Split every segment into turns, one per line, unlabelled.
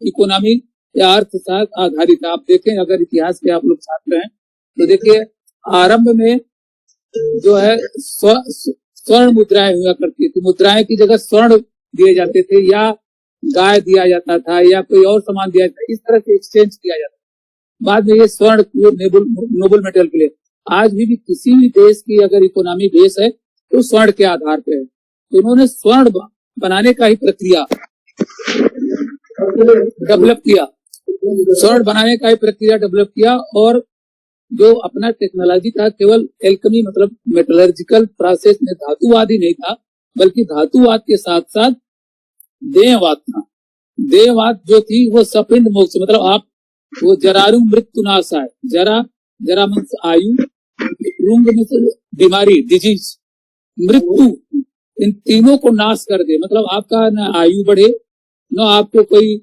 Economy या अर्थशास्त्र आधारित। आप देखें, अगर इतिहास के आप लोग छात्र हैं तो देखिए, आरंभ में जो है स्वर्ण मुद्राएं हुआ करती थी। मुद्राएं की जगह स्वर्ण दिए जाते थे, या गाय दिया जाता था, या कोई और सामान दिया जाता था, इस तरह से एक्सचेंज किया जाता था। बाद में ये स्वर्ण नोबल मेटल के लिए। आज भी किसी भी देश की अगर इकोनॉमी बेस है तो स्वर्ण के आधार पे है। तो उन्होंने स्वर्ण बनाने का ही प्रक्रिया डेवलप किया, स्वर्ण बनाने का ही प्रक्रिया डेवलप किया। और जो अपना टेक्नोलॉजी था, केवल एल्केमी मतलब मेटलर्जिकल प्रोसेस में धातुवाद ही नहीं था, बल्कि धातुवाद के साथ साथ देहवाद था। देहवाद जो थी वो सपिंड मोक्ष, मतलब आप वो जरारु मृत्यु नाशाय, जरा मीन्स आयु, रुंग मीन्स बीमारी, डिजीज, मृत्यु, इन तीनों को नाश कर दे। मतलब आपका न आयु बढ़े, न आपको कोई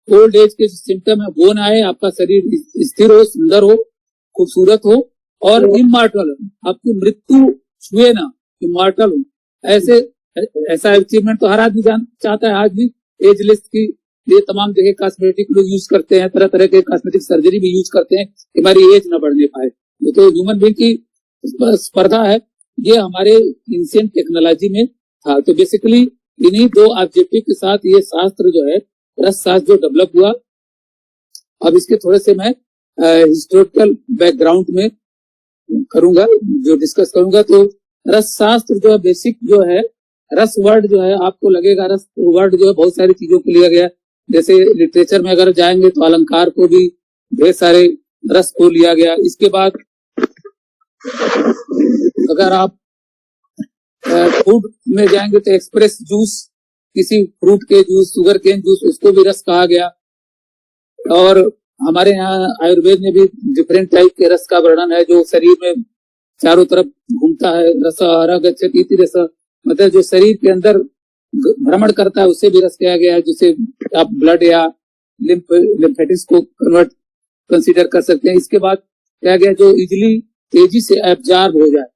ओल्ड एज के सिम्टम है वो ना आए, आपका शरीर स्थिर हो, सुंदर हो, खूबसूरत हो, और इमॉर्टल हो, आपकी मृत्यु छुए ना, इमॉर्टल हो। ऐसा अचीवमेंट तो हर आदमी चाहता है। आज भी एजलेस की ये तमाम जगह कॉस्मेटिक लोग यूज करते हैं, तरह तरह के कॉस्मेटिक सर्जरी भी यूज करते हैं कि हमारी एज न बढ़ने पाए। ये तो ह्यूमन बीइंग की स्पर्धा है, ये हमारे एंशिएंट टेक्नोलॉजी में था। तो बेसिकली इन्हीं दो ऑब्जेक्टिव के साथ ये शास्त्र जो है, रस शास्त्र जो डेवलप हुआ। अब इसके थोड़े से मैं हिस्टोरिकल बैकग्राउंड में करूंगा, जो डिस्कस करूंगा। तो रस शास्त्र जो है, बेसिक जो है, रस वर्ड जो है, आपको लगेगा रस वर्ड जो है बहुत सारी चीजों को लिया गया। जैसे लिटरेचर में अगर जाएंगे तो अलंकार को भी ढेर सारे रस को लिया गया। इसके बाद अगर आप फूड में जाएंगे तो एक्सप्रेस जूस, किसी फ्रूट के जूस, शुगर केन जूस, उसको भी रस कहा गया। और हमारे यहाँ आयुर्वेद में भी डिफरेंट टाइप के रस का वर्णन है, जो शरीर में चारों तरफ घूमता है। रस हरा गच्छति इति रस, मतलब जो शरीर के अंदर भ्रमण करता है उसे भी रस कहा गया है, जिसे आप ब्लड या लिम्फेटिक्स को कंसीडर कर सकते हैं। इसके बाद कहा गया जो इजिली तेजी से एब्जॉर्ब हो जाए,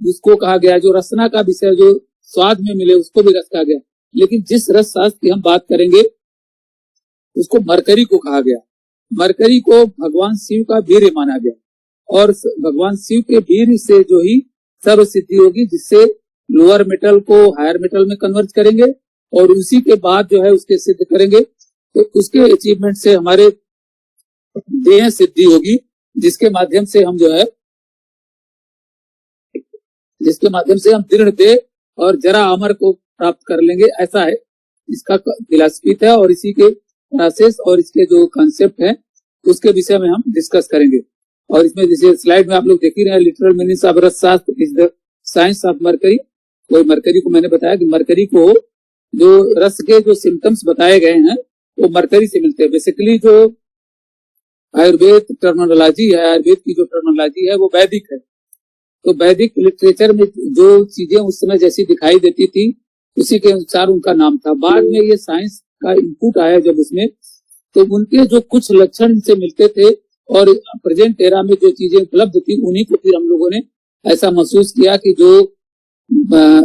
उसको कहा गया। जो रसना का विषय जो स्वाद में मिले, उसको भी रस कहा गया। लेकिन जिस रस शास्त्र की हम बात करेंगे उसको मरकरी को कहा गया। मरकरी को भगवान शिव का वीर्य माना गया, और भगवान शिव के वीर्य से जो ही सर्व सिद्धि होगी, जिससे लोअर मेटल को हायर मेटल में कन्वर्ट करेंगे, और उसी के बाद जो है उसके सिद्ध करेंगे। तो उसके अचीवमेंट से हमारे देह सिद्धि होगी, जिसके माध्यम से हम जो है, जिसके माध्यम से हम दृढ़ देह और जरा अमर को प्राप्त कर लेंगे। ऐसा है इसका फिलॉसफी है, और इसी के प्रोसेस और इसके जो कॉन्सेप्ट है उसके विषय में हम डिस्कस करेंगे। और इसमें जैसे स्लाइड में आप लोग देख ही रहे हैं, लिटरल मीनिंग्स ऑफ रस शास्त्र is the science of mercury. कोई मरकरी को मैंने बताया कि मरकरी को जो रस के जो सिम्टम्स बताए गए हैं वो मरकरी से मिलते हैं। बेसिकली जो आयुर्वेद टर्मिनोलॉजी है, आयुर्वेद की जो टर्मिनोलॉजी है वो वैदिक है। तो वैदिक लिटरेचर में जो चीजें उस समय जैसी दिखाई देती थी उसी के अनुसार उनका नाम था। बाद में ये साइंस का इनपुट आया जब उसमें, तो उनके जो कुछ लक्षण से मिलते थे और प्रेजेंट एरा में जो चीजें उपलब्ध थी, उन्हीं को फिर हम लोगों ने ऐसा महसूस किया कि जो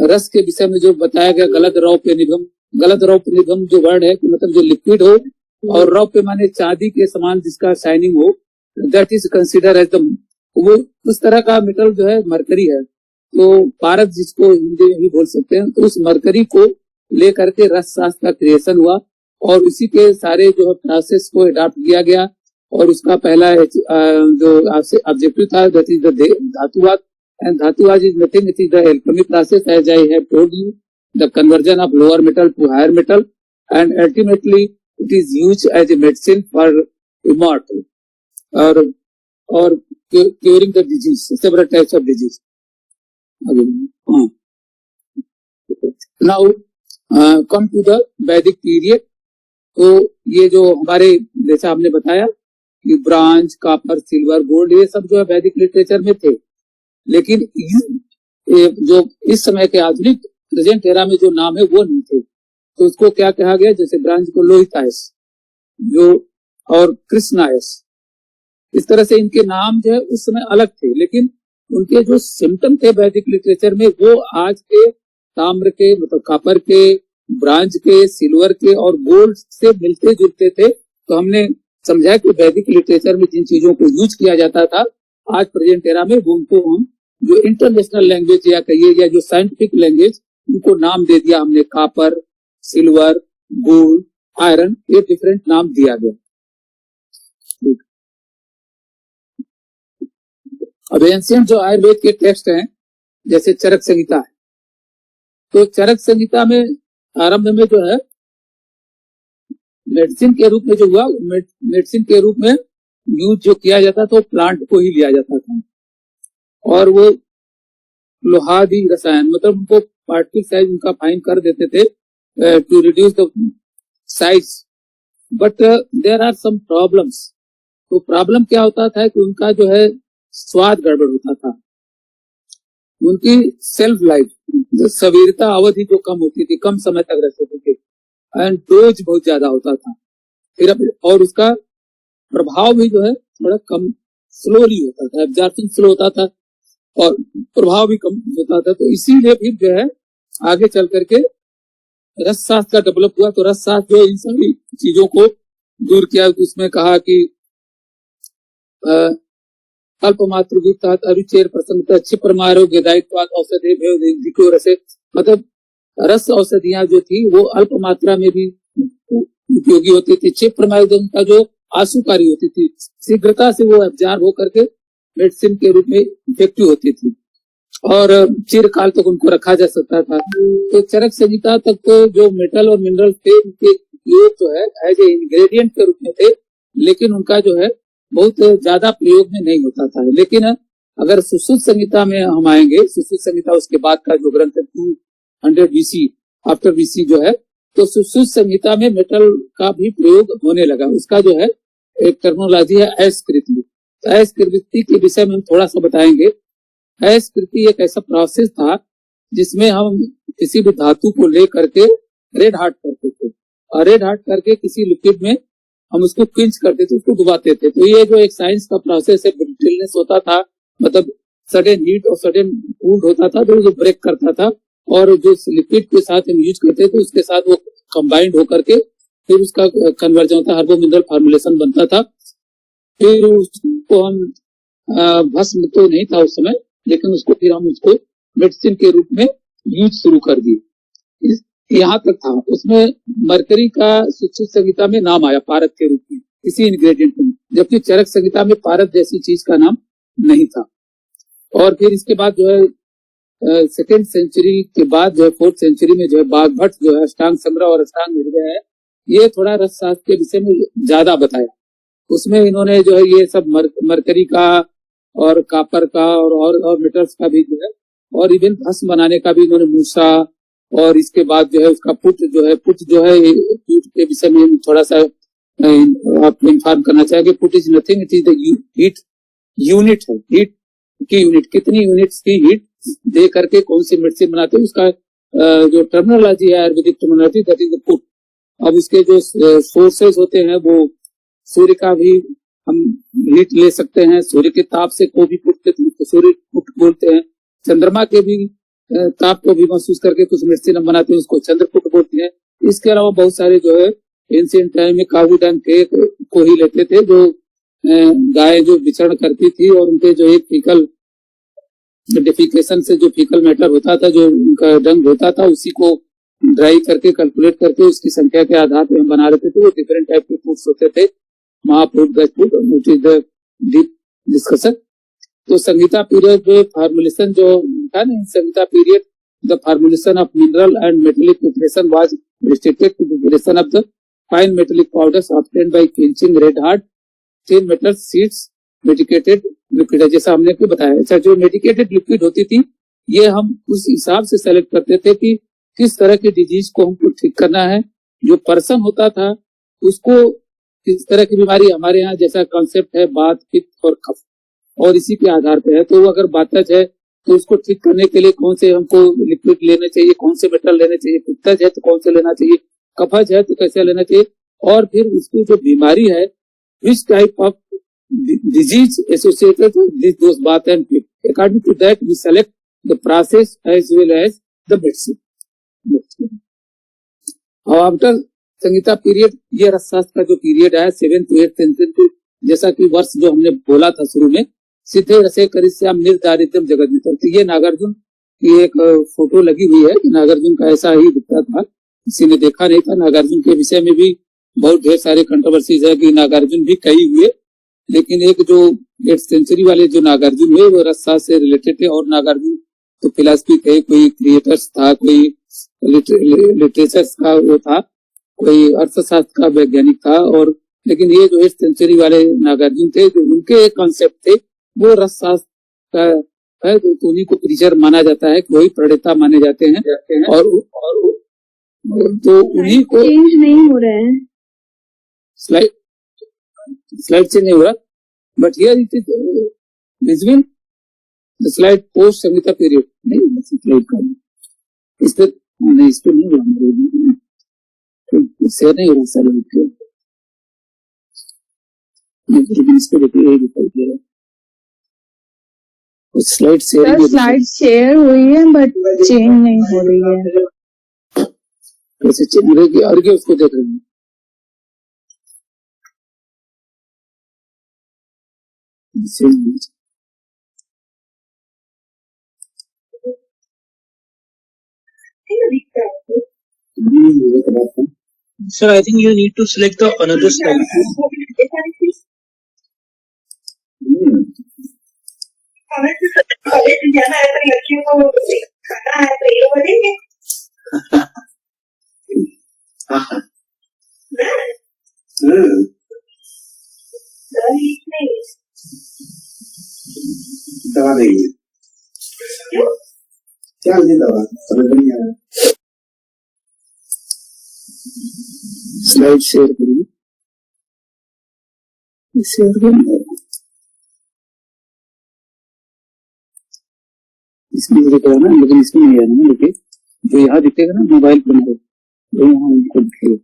रस के विषय में जो बताया गया, गलत रौप्य निगम, गलत रौप्य निगम जो वर्ड है कि मतलब जो लिक्विड हो, और रौप्य माने चांदी के समान जिसका शाइनिंग हो, that is consider as the, वो उस तरह का मेटल जो है मरकरी है। तो पारद जिसको हिंदी में भी बोल सकते हैं, तो उस मरकरी को लेकर के रस शास्त्र का क्रिएशन हुआ, और इसी के सारे जो प्रोसेस को अडॉप्ट किया गया। और उसका पहला जो ऑब्जेक्टिव था दैट इज द धातुवाद, एंड धातुवाद is nothing, it is the alchemy process as I have told you, the conversion of lower metal to higher metal, and ultimately it is used as a medicine for immortal और curing the disease, several types of disease. Now come to the Vedic period. तो ये जो हमारे जैसा आपने बताया कि bronze, copper, silver, gold, ये सब जो है वैदिक लिटरेचर में थे। लेकिन जो इस समय के आधुनिक प्रेजेंट एरा में जो नाम है वो नहीं थे। तो उसको क्या कहा गया, जैसे ब्रांज को लोहितायस जो, और कृष्णायस, इस तरह से इनके नाम जो है उस समय अलग थे। लेकिन उनके जो सिम्टम थे वैदिक लिटरेचर में, वो आज के ताम्र के, मतलब कापर के, ब्रांज के, सिल्वर के और गोल्ड से मिलते जुलते थे। तो हमने समझा कि वैदिक लिटरेचर में जिन चीजों को यूज किया जाता था आज प्रेजेंट एरा में, वो उनको हम जो इंटरनेशनल लैंग्वेज या कहिए या जो साइंटिफिक लैंग्वेज, उनको नाम दे दिया हमने, कॉपर, सिल्वर, गोल्ड, आयरन, ये डिफरेंट नाम दिया गया। अब एंशिएंट जो आयुर्वेद के टेक्स्ट हैं, जैसे चरक संहिता है, तो चरक संहिता में आरंभ में जो है मेडिसिन के रूप में जो हुआ, मेडिसिन के रूप में यूज जो किया जाता था वो प्लांट को ही लिया जाता था, और वो लोहादी रसायन, मतलब उनको पार्टिकल साइज उनका फाइन कर देते थे to reduce the size, but there are some problems. तो प्रॉब्लम क्या होता था कि उनका जो है स्वाद गड़बड़ होता था, उनकी सेल्फ लाइफ, सवीरता अवधि जो कम होती थी, कम समय तक रह सकते थे, एंड डोज बहुत ज्यादा होता था, फिर और उसका प्रभाव भी जो है थोड़ा कम, स्लोली होता था, एब्जॉर्प्शन स्लो होता था और प्रभाव भी कम होता था। तो इसीलिए फिर जो है आगे चल करके रस शास्त्र का डेवलप हुआ। तो रस शास्त्र जो इन सभी चीजों को दूर किया, उसमें कहा कि अल्पमात्र वित्तात अरुचेर प्रसन्नता क्षिप्र आरोग्य दायित्वाद औषधि भेद रसे, मतलब रस औषधियां जो थी वो अल्प मात्रा में भी उपयोगी होती थी, क्षिप्र का जो आशुकारी होती थी, शीघ्रता से वो एब्जॉर्ब होकर के मेडिसिन के रूप में इफेक्टिव होती थी और चिरकाल तक उनको रखा जा सकता था। तो चरक संहिता तक तो जो मेटल और मिनरल थे उनके उपयोग जो है एज ए इंग्रेडिएंट के रूप में थे, लेकिन उनका जो है बहुत ज्यादा प्रयोग में नहीं होता था। लेकिन अगर सुश्रुत संहिता में हम आएंगे, सुश्रुत संहिता उसके बाद का जो ग्रंथ है 200 BC आफ्टर BC जो है, तो सुश्रुत संहिता में मेटल का भी प्रयोग होने लगा। उसका जो है एक टर्मिनोलॉजी है अयस्कृति। अयस्कृति के विषय में हम थोड़ा सा बताएंगे। अयस्कृति एक ऐसा प्रोसेस था जिसमें हम किसी भी धातु को ले करके रेड हार्ट करते थे, और रेड हार्ट करके किसी लिक्विड में हम उसको क्विंच करते थे, उसको डुबाते थे। तो ये जो एक साइंस का प्रोसेस है, ब्रिटलनेस होता था, मतलब सडन हीट और सडन कूल्ड होता था, जो ब्रेक करता था, और जो लिक्विड के साथ हम यूज करते थे उसके साथ वो कंबाइंड होकर के फिर उसका कन्वर्जन होता, हार्बो मिनरल फॉर्मुलेशन बनता था। फिर उसको हम भस्म तो नहीं था उस समय, लेकिन उसको फिर हम उसको मेडिसिन के रूप में यूज शुरू कर दिए। यहाँ तक था। उसमें मरकरी का सुश्रुत संहिता में नाम आया पारद के रूप में इसी इंग्रेडिएंट में, जबकि चरक संहिता में पारद जैसी चीज का नाम नहीं था। और फिर इसके बाद जो है सेकेंड सेंचुरी के बाद जो है 4th सेंचुरी में जो है बागभट्ट जो है अष्टांग संग्रह और अष्टांग हृदय है, ये थोड़ा रसशास्त्र के विषय में ज्यादा बताया। उसमें इन्होंने जो है ये सब मरकरी का और कापर का और मेटल्स का भी जो है, और इवन भस्म बनाने का भी इन्होंने मूसा, और इसके बाद जो है उसका पुट जो है पुट के विषय में थोड़ा सा आपको इन्फॉर्म करना चाहेंगे। Put is nothing, it is the heat unit है, हीट की यूनिट, कितनी यूनिट्स की हीट दे करके कौन सी मेडिसिन बनाते हैं, उसका जो टर्मिनोलॉजी है Ayurvedic terminology, that is the put. अब इसके जो सोर्सेज होते हैं वो सूर्य का भी हम हीट ले सकते हैं, सूर्य के ताप से को भी पुट सूर्य पुट बोलते हैं, चंद्रमा के भी ताप को भी महसूस करके कुछ मेडिसिन हम बनाते हैं, उसको चंद्रपुट बोलते हैं। इसके अलावा बहुत सारे जो है एंशिएंट टाइम में काबूडन केक को ही लेते थे, जो गाय जो विचरण करती थी और उनके जो एक फीकल डेफिकेशन से जो फीकल मैटर होता था, जो उनका डंग होता था, उसी को ड्राई करके कैलकुलेट करके उसकी संख्या के आधार पर हम बना लेते थे। वो डिफरेंट टाइप के फूड्स होते थे, महाफूड, गज food, which is the deep discussion. तो संहिता पीरियड में फार्मुलेशन जो था ना, Samhita period the formulation of mineral and metallic preparation was restricted to preparation of the fine metallic powders obtained by quenching red hot thin metal sheets medicated liquid, जैसा हमने को बताया। अच्छा, जो मेडिकेटेड लिक्विड होती थी ये हम उस हिसाब से सेलेक्ट करते थे कि किस तरह की डिजीज को हमको ठीक करना है। जो पर्सन होता था उसको किस तरह की बीमारी, हमारे यहाँ जैसा कॉन्सेप्ट है बात, पित्त और कफ, और इसी के आधार पे है। तो अगर बातज है तो उसको ठीक करने के लिए कौन से हमको लिक्विड लेने चाहिए, कौन से मेटल लेने चाहिए, पित्तज है तो कौन से लेना चाहिए, कफज है तो कैसे लेना चाहिए, और फिर उसकी जो बीमारी है which type of disease associated with those vata and pitta, according to that we select the process as well as the medicine. After Samhita period, ये रसशास्त्र का जो पीरियड है 7th to 8th सेंचुरी, जैसा कि वर्ष जो हमने बोला था शुरू में, सिद्धे रसे करिष्याम निर्धारितम जगत में। तो ये नागार्जुन की एक फोटो लगी हुई है कि नागार्जुन का ऐसा ही दिखता था, किसी ने देखा नहीं था। नागार्जुन के विषय में भी बहुत ढेर सारे कंट्रोवर्सीज है कि नागार्जुन भी कई हुए, लेकिन एक जो 8th सेंचुरी वाले जो नागार्जुन हुए वो रसशास्त्र से रिलेटेड थे। और नागार्जुन तो फिलॉसफी थे, कोई क्रिएटर्स था, कोई लिटरेचर्स का वो था, कोई अर्थशास्त्र का वैज्ञानिक था। और लेकिन ये जो 8th सेंचुरी वाले नागार्जुन थे, जो उनके एक कॉन्सेप्ट थे वो रसशास्त्र का है, तो उन्हीं को प्रीचर माना जाता है, वही प्रणेता माने जाते हैं। और तो उन्हीं को
चेंज नहीं हो रहा है,
स्लाइड से नहीं हो रहा, but here it is visible the slide post Sangeeta period. नहीं स्लाइड का इस पे नहीं, इस पे नहीं हो रहा, शेयर नहीं हो रहा सर, इस पे देखिए यही दिखाई दे रहा है स्लाइड शेयर।
स्लाइड शेयर हुई है बट चेंज नहीं हो रही है।
कैसे चेंज होगी? और क्या उसको देख रहे हैं?
Sir, I think you need to select the another slide.
जाना है तो लड़कियों को खाना है तो ये बोलेंगे
दवा देंगे क्या दवा समझ नहीं आ रहा।
स्लाइड शेयर करिए, शेयर करिए। इसमें दिखेगा ना, लेकिन इसमें नहीं आना ना, देखिए जो यहाँ दिखेगा ना मोबाइल पर वो यहाँ उनको दिखेगा।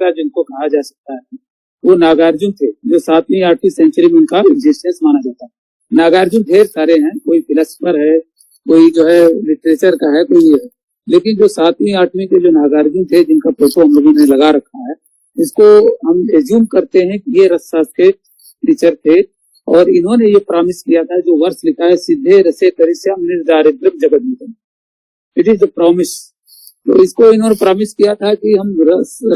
जिनको कहा जा सकता है वो नागार्जुन थे, जो 7वीं 8वीं सेंचुरी में उनका एग्जिस्टेंस माना जाता है। नागार्जुन ढेर सारे हैं, कोई फिलोसफर है, कोई जो है लिटरेचर का है, कोई है, लेकिन जो 7वीं 8वीं के जो नागार्जुन थे जिनका फोटो हम लोगों ने लगा रखा है, इसको हम एज्यूम करते हैं कि ये रसशास्त्र के टीचर थे। और इन्होंने ये प्रॉमिस किया था, जो वर्ष लिखा है सिद्धे रसे करिष्याम निर्धारितम जगद्गीतम, इट इज द प्रॉमिस। तो इसको इन्होंने प्रॉमिस किया था कि हम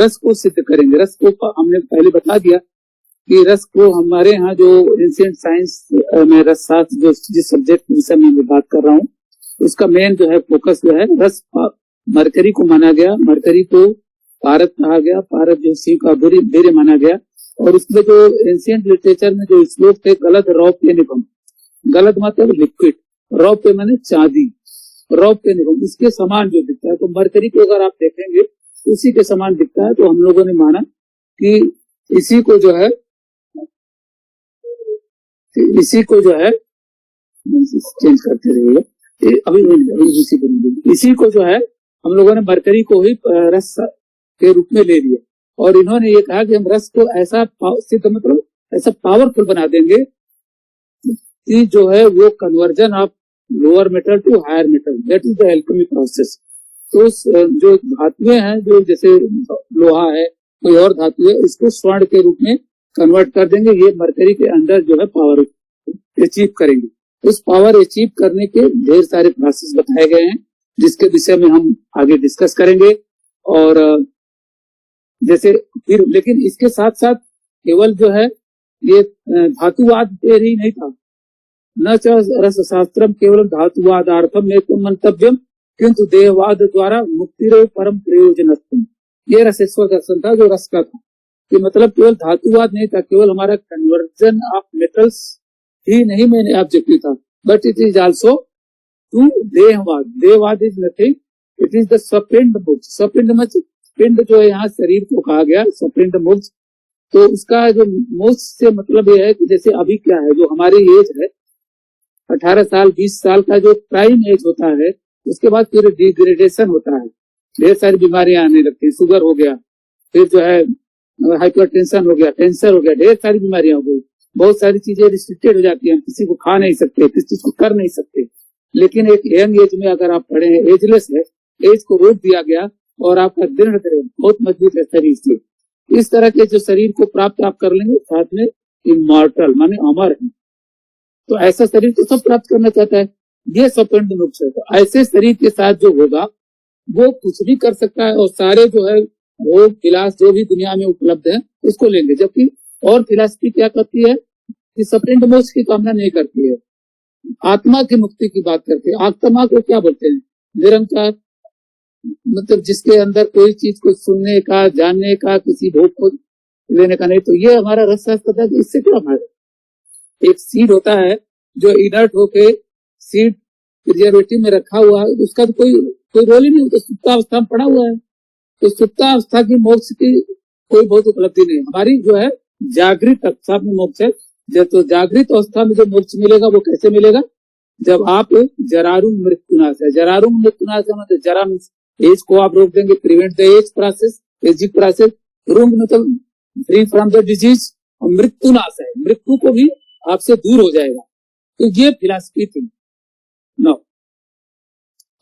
रस को सिद्ध करेंगे। रस को हमने पहले बता दिया कि रस को हमारे यहाँ जो एंशिएंट साइंस में रसशास्त्र जो जिस सब्जेक्ट के विषय में बात कर रहा हूँ, उसका मेन जो है फोकस जो है रस, मरकरी को माना गया, मरकरी को पारद कहा गया, पारद जो शिव का वीर्य माना गया। और उसमें जो एंशिएंट लिटरेचर में जो श्लोक थे, गलत रौप्य निगम, गलत मतलब लिक्विड, रौप्य माने चांदी, रौप्य निगम, इसके समान जो दिखता है। तो मरकरी को अगर आप देखेंगे उसी के समान दिखता है। तो हम लोगों ने माना कि इसी को जो है चेंज करते रहिएगा, इसी को जो है हम लोगों ने मरकरी को ही रस के रूप में ले लिया। और इन्होंने ये कहा कि हम रस को ऐसा सिद्ध मतलब ऐसा पावरफुल बना देंगे कि जो है वो conversion of lower metal to higher metal, that is the alchemy process. तो जो धातुएं हैं, जो जैसे लोहा है, कोई और धातु है, इसको स्वर्ण के रूप में कन्वर्ट कर देंगे। ये मरकरी के अंदर जो है पावर अचीव करेंगे। उस पावर अचीव करने के ढेर सारे प्रोसेस बताए गए हैं, जिसके विषय में हम आगे डिस्कस करेंगे। और जैसे फिर लेकिन इसके साथ साथ केवल जो है ये धातुवाद पर ही नहीं था, न च रसशास्त्रम केवल धातुवादार्थम एक मंतव्यम किंतु देहवाद द्वारा मुक्ति रे परम प्रयोजन। ये रसेश्वर दर्शन था जो रस का था, कि मतलब केवल धातुवाद नहीं था, केवल हमारा कन्वर्जन ऑफ मेटल्स ही नहीं मेन ऑब्जेक्टिव था, but it is also to देहवाद। देहवाद is nothing, it is the स्वपिंड मोक्ष। स्वपिंड मोक्ष, पिंड जो है यहाँ शरीर को कहा गया स्वपिंड मोक्ष। तो उसका जो मोक्ष से मतलब ये है कि जैसे अभी क्या है, जो हमारी एज है 18 साल 20 साल का जो प्राइम एज होता है, उसके बाद फिर डिग्रेडेशन होता है, ढेर सारी बीमारियां आने लगती है, शुगर हो गया, फिर जो है हाइपरटेंशन हो गया, कैंसर हो गया, ढेर सारी बीमारियां हो गई, बहुत सारी चीजें रिस्ट्रिक्टेड हो जाती हैं, किसी को खा नहीं सकते, किसी चीज को कर नहीं सकते। लेकिन एक यंग एज में अगर आप पढ़े हैं, एजलेस है, एज को रोक दिया गया और आपका दृढ़ बहुत मजबूत है शरीर से, इस तरह के जो शरीर को प्राप्त आप कर लेंगे, साथ में इमॉर्टल माने अमर है, तो ऐसा शरीर तो सब प्राप्त करना चाहता है, ये स्वपिंड मोक्ष है। तो ऐसे शरीर के साथ जो होगा वो कुछ भी कर सकता है और सारे जो है वो विलास जो भी दुनिया में उपलब्ध है उसको लेंगे। जबकि और फिलॉसफी क्या करती है कि स्वपिंड मोक्ष की कामना नहीं करती है, आत्मा की मुक्ति की बात करती है। आत्मा को क्या बोलते हैं? निरंकार, मतलब जिसके अंदर कोई चीज को सुनने का, जानने का, किसी भोग को लेने का नहीं। तो ये हमारा रस शास्त्र है, इससे क्या हमारा एक सीड होता है जो इनर्ट होके सीड प्रिजर्वेटिव में रखा हुआ है, उसका तो कोई रोल ही नहीं, तो सुप्तावस्था में पड़ा हुआ है। तो सुप्तावस्था की मोक्ष की कोई बहुत उपलब्धि नहीं। हमारी जो है जागृत अवस्था में मोक्ष है। तो जागृत अवस्था में जो मोक्ष मिलेगा वो कैसे मिलेगा? जब आप जरारुम मृत्युनाश है, जरारुम मृत्युनाश है मतलब जरा एज को आप रोक देंगे, prevent the age process, aging process. रुंग मतलब फ्री फ्रॉम द डिजीज, और मृत्युनाश है, मृत्यु को भी आपसे दूर हो जाएगा। तो ये फिलॉसफी थी। नो,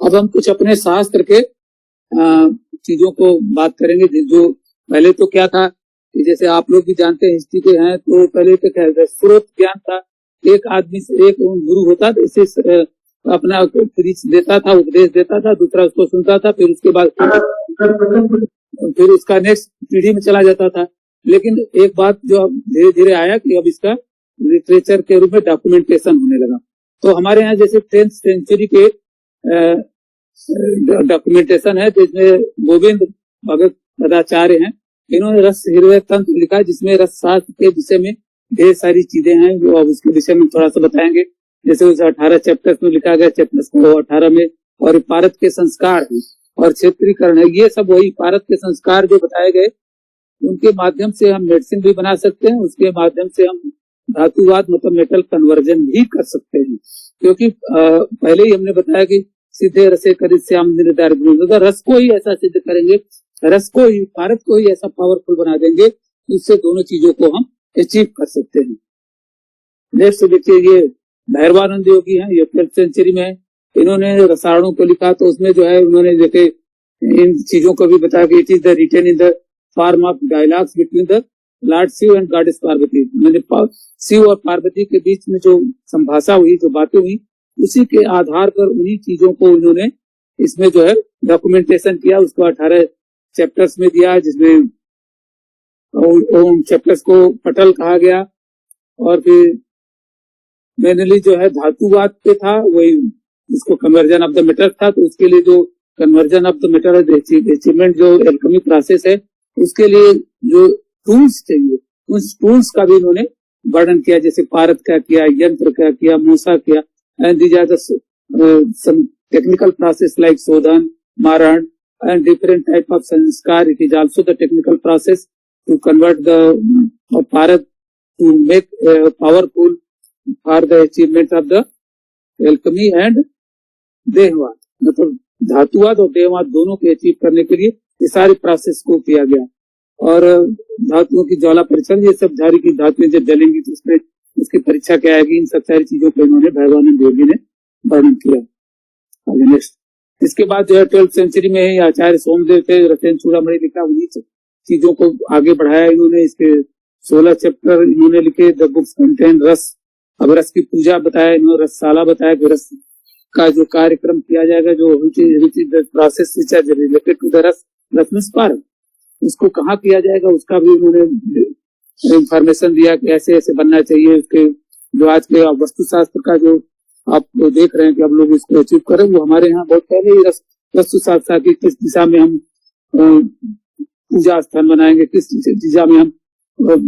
अब हम कुछ अपने शास्त्र के चीजों को बात करेंगे। जो पहले तो क्या था कि जैसे आप लोग भी जानते हैं, हिस्ट्री के हैं, तो पहले तो क्या स्रोत ज्ञान था, एक आदमी से एक गुरु होता था, इसे अपना देता था, उपदेश देता था, दूसरा उसको सुनता था, फिर उसके बाद फिर उसका नेक्स्ट पीढ़ी में चला जाता था। लेकिन एक बात जो अब धीरे धीरे आया कि अब इसका लिटरेचर के रूप में डॉक्यूमेंटेशन होने लगा। तो हमारे यहाँ जैसे 10th सेंचुरी के डॉक्यूमेंटेशन है, जिसमें गोविंद भगत पदाचार्य हैं, इन्होंने रस हृदय तंत्र लिखा, जिसमें रस शास्त्र के विषय में ढेर सारी चीजें हैं, जो अब उसके विषय में थोड़ा सा बताएंगे। जैसे उस 18 चैप्टर्स में लिखा गया, चैप्टर्स को 18 में, और पारत के संस्कार है और क्षेत्रीकरण है, ये सब वही पारत के संस्कार जो बताए गए, उनके माध्यम से हम मेडिसिन भी बना सकते हैं, उसके माध्यम से हम धातुवाद मतलब मेटल कन्वर्जन भी कर सकते हैं। क्योंकि पहले ही हमने बताया कि सीधे रसे करित श्याम निर्धारित, रस को ही ऐसा सिद्ध करेंगे, रस को ही, भारत को ही ऐसा पावरफुल बना देंगे, इससे दोनों चीजों को हम अचीव कर सकते हैं। नेक्स्ट देखिए, ये भैरवानंद योगी हैं, ये 12th सेंचुरी में है, इन्होंने रसायनों को लिखा। तो उसमें जो है उन्होंने देखे इन चीजों को भी बताया कि it is the written in the form of dialogues between the lord Shiva and goddess Parvati. मैंने शिव और पार्वती के बीच में जो संभाषा हुई, जो बातें हुई, उसी के आधार पर उन्हीं चीजों को उन्होंने इसमें जो है डॉक्यूमेंटेशन किया, उसको 18 चैप्टर्स में दिया, जिसमें उन चैप्टर्स को पटल कहा गया। और फिर मेनली जो है धातुवाद पे था, वही इसको कन्वर्जन ऑफ द मेटर था। तो उसके लिए जो conversion of the matter achievement जो एल्केमी प्रोसेस है, उसके लिए जो टूल्स चाहिए, उस टूल्स का भी उन्होंने वर्णन किया, जैसे पारत क्या किया, यंत्र क्या किया, मूसा किया, and these are the some technical process like shodhana, marana and different type of sanskar. It is also the technical process to convert the Bharat to make powerful for the achievement of the alchemy and देहवाद। मतलब धातुवाद और देहवाद दोनों को achieve करने के लिए ये सारे process को किया गया। और धातुओं की ज्वाला परीक्षण, ये सब धारी की धातुएं जब जलेंगी तो उसमें उसकी परीक्षा क्या आएगी, इन सब सारी चीजों को इन्होंने भैरवानंद योगी ने वर्णन किया। आगे नेक्स्ट, इसके बाद जो है 12th सेंचुरी में ही आचार्य सोमदेव थे, रसेन चूड़ामणि लिखा, उन्हीं चीजों को आगे बढ़ाया इन्होंने। इसके 16 चैप्टर इन्होंने लिखे। द बुक्स कंटेन रस, अब रस की पूजा बताया इन्होंने, रसशाला बताया कि रस का जो कार्यक्रम किया जाएगा, जो प्रोसेस रिलेटेड टू द रस रत्नस्पार, उसको कहाँ किया जाएगा उसका भी उन्होंने इंफॉर्मेशन दिया कि ऐसे ऐसे बनना चाहिए। उसके जो आज के वस्तु शास्त्र का जो आप देख रहे हैं कि अब लोग इसको अचीव करें, वो हमारे यहाँ बहुत पहले ही रस वस्तु शास्त्र की किस दिशा में हम पूजा स्थान बनाएंगे, किस दिशा में हम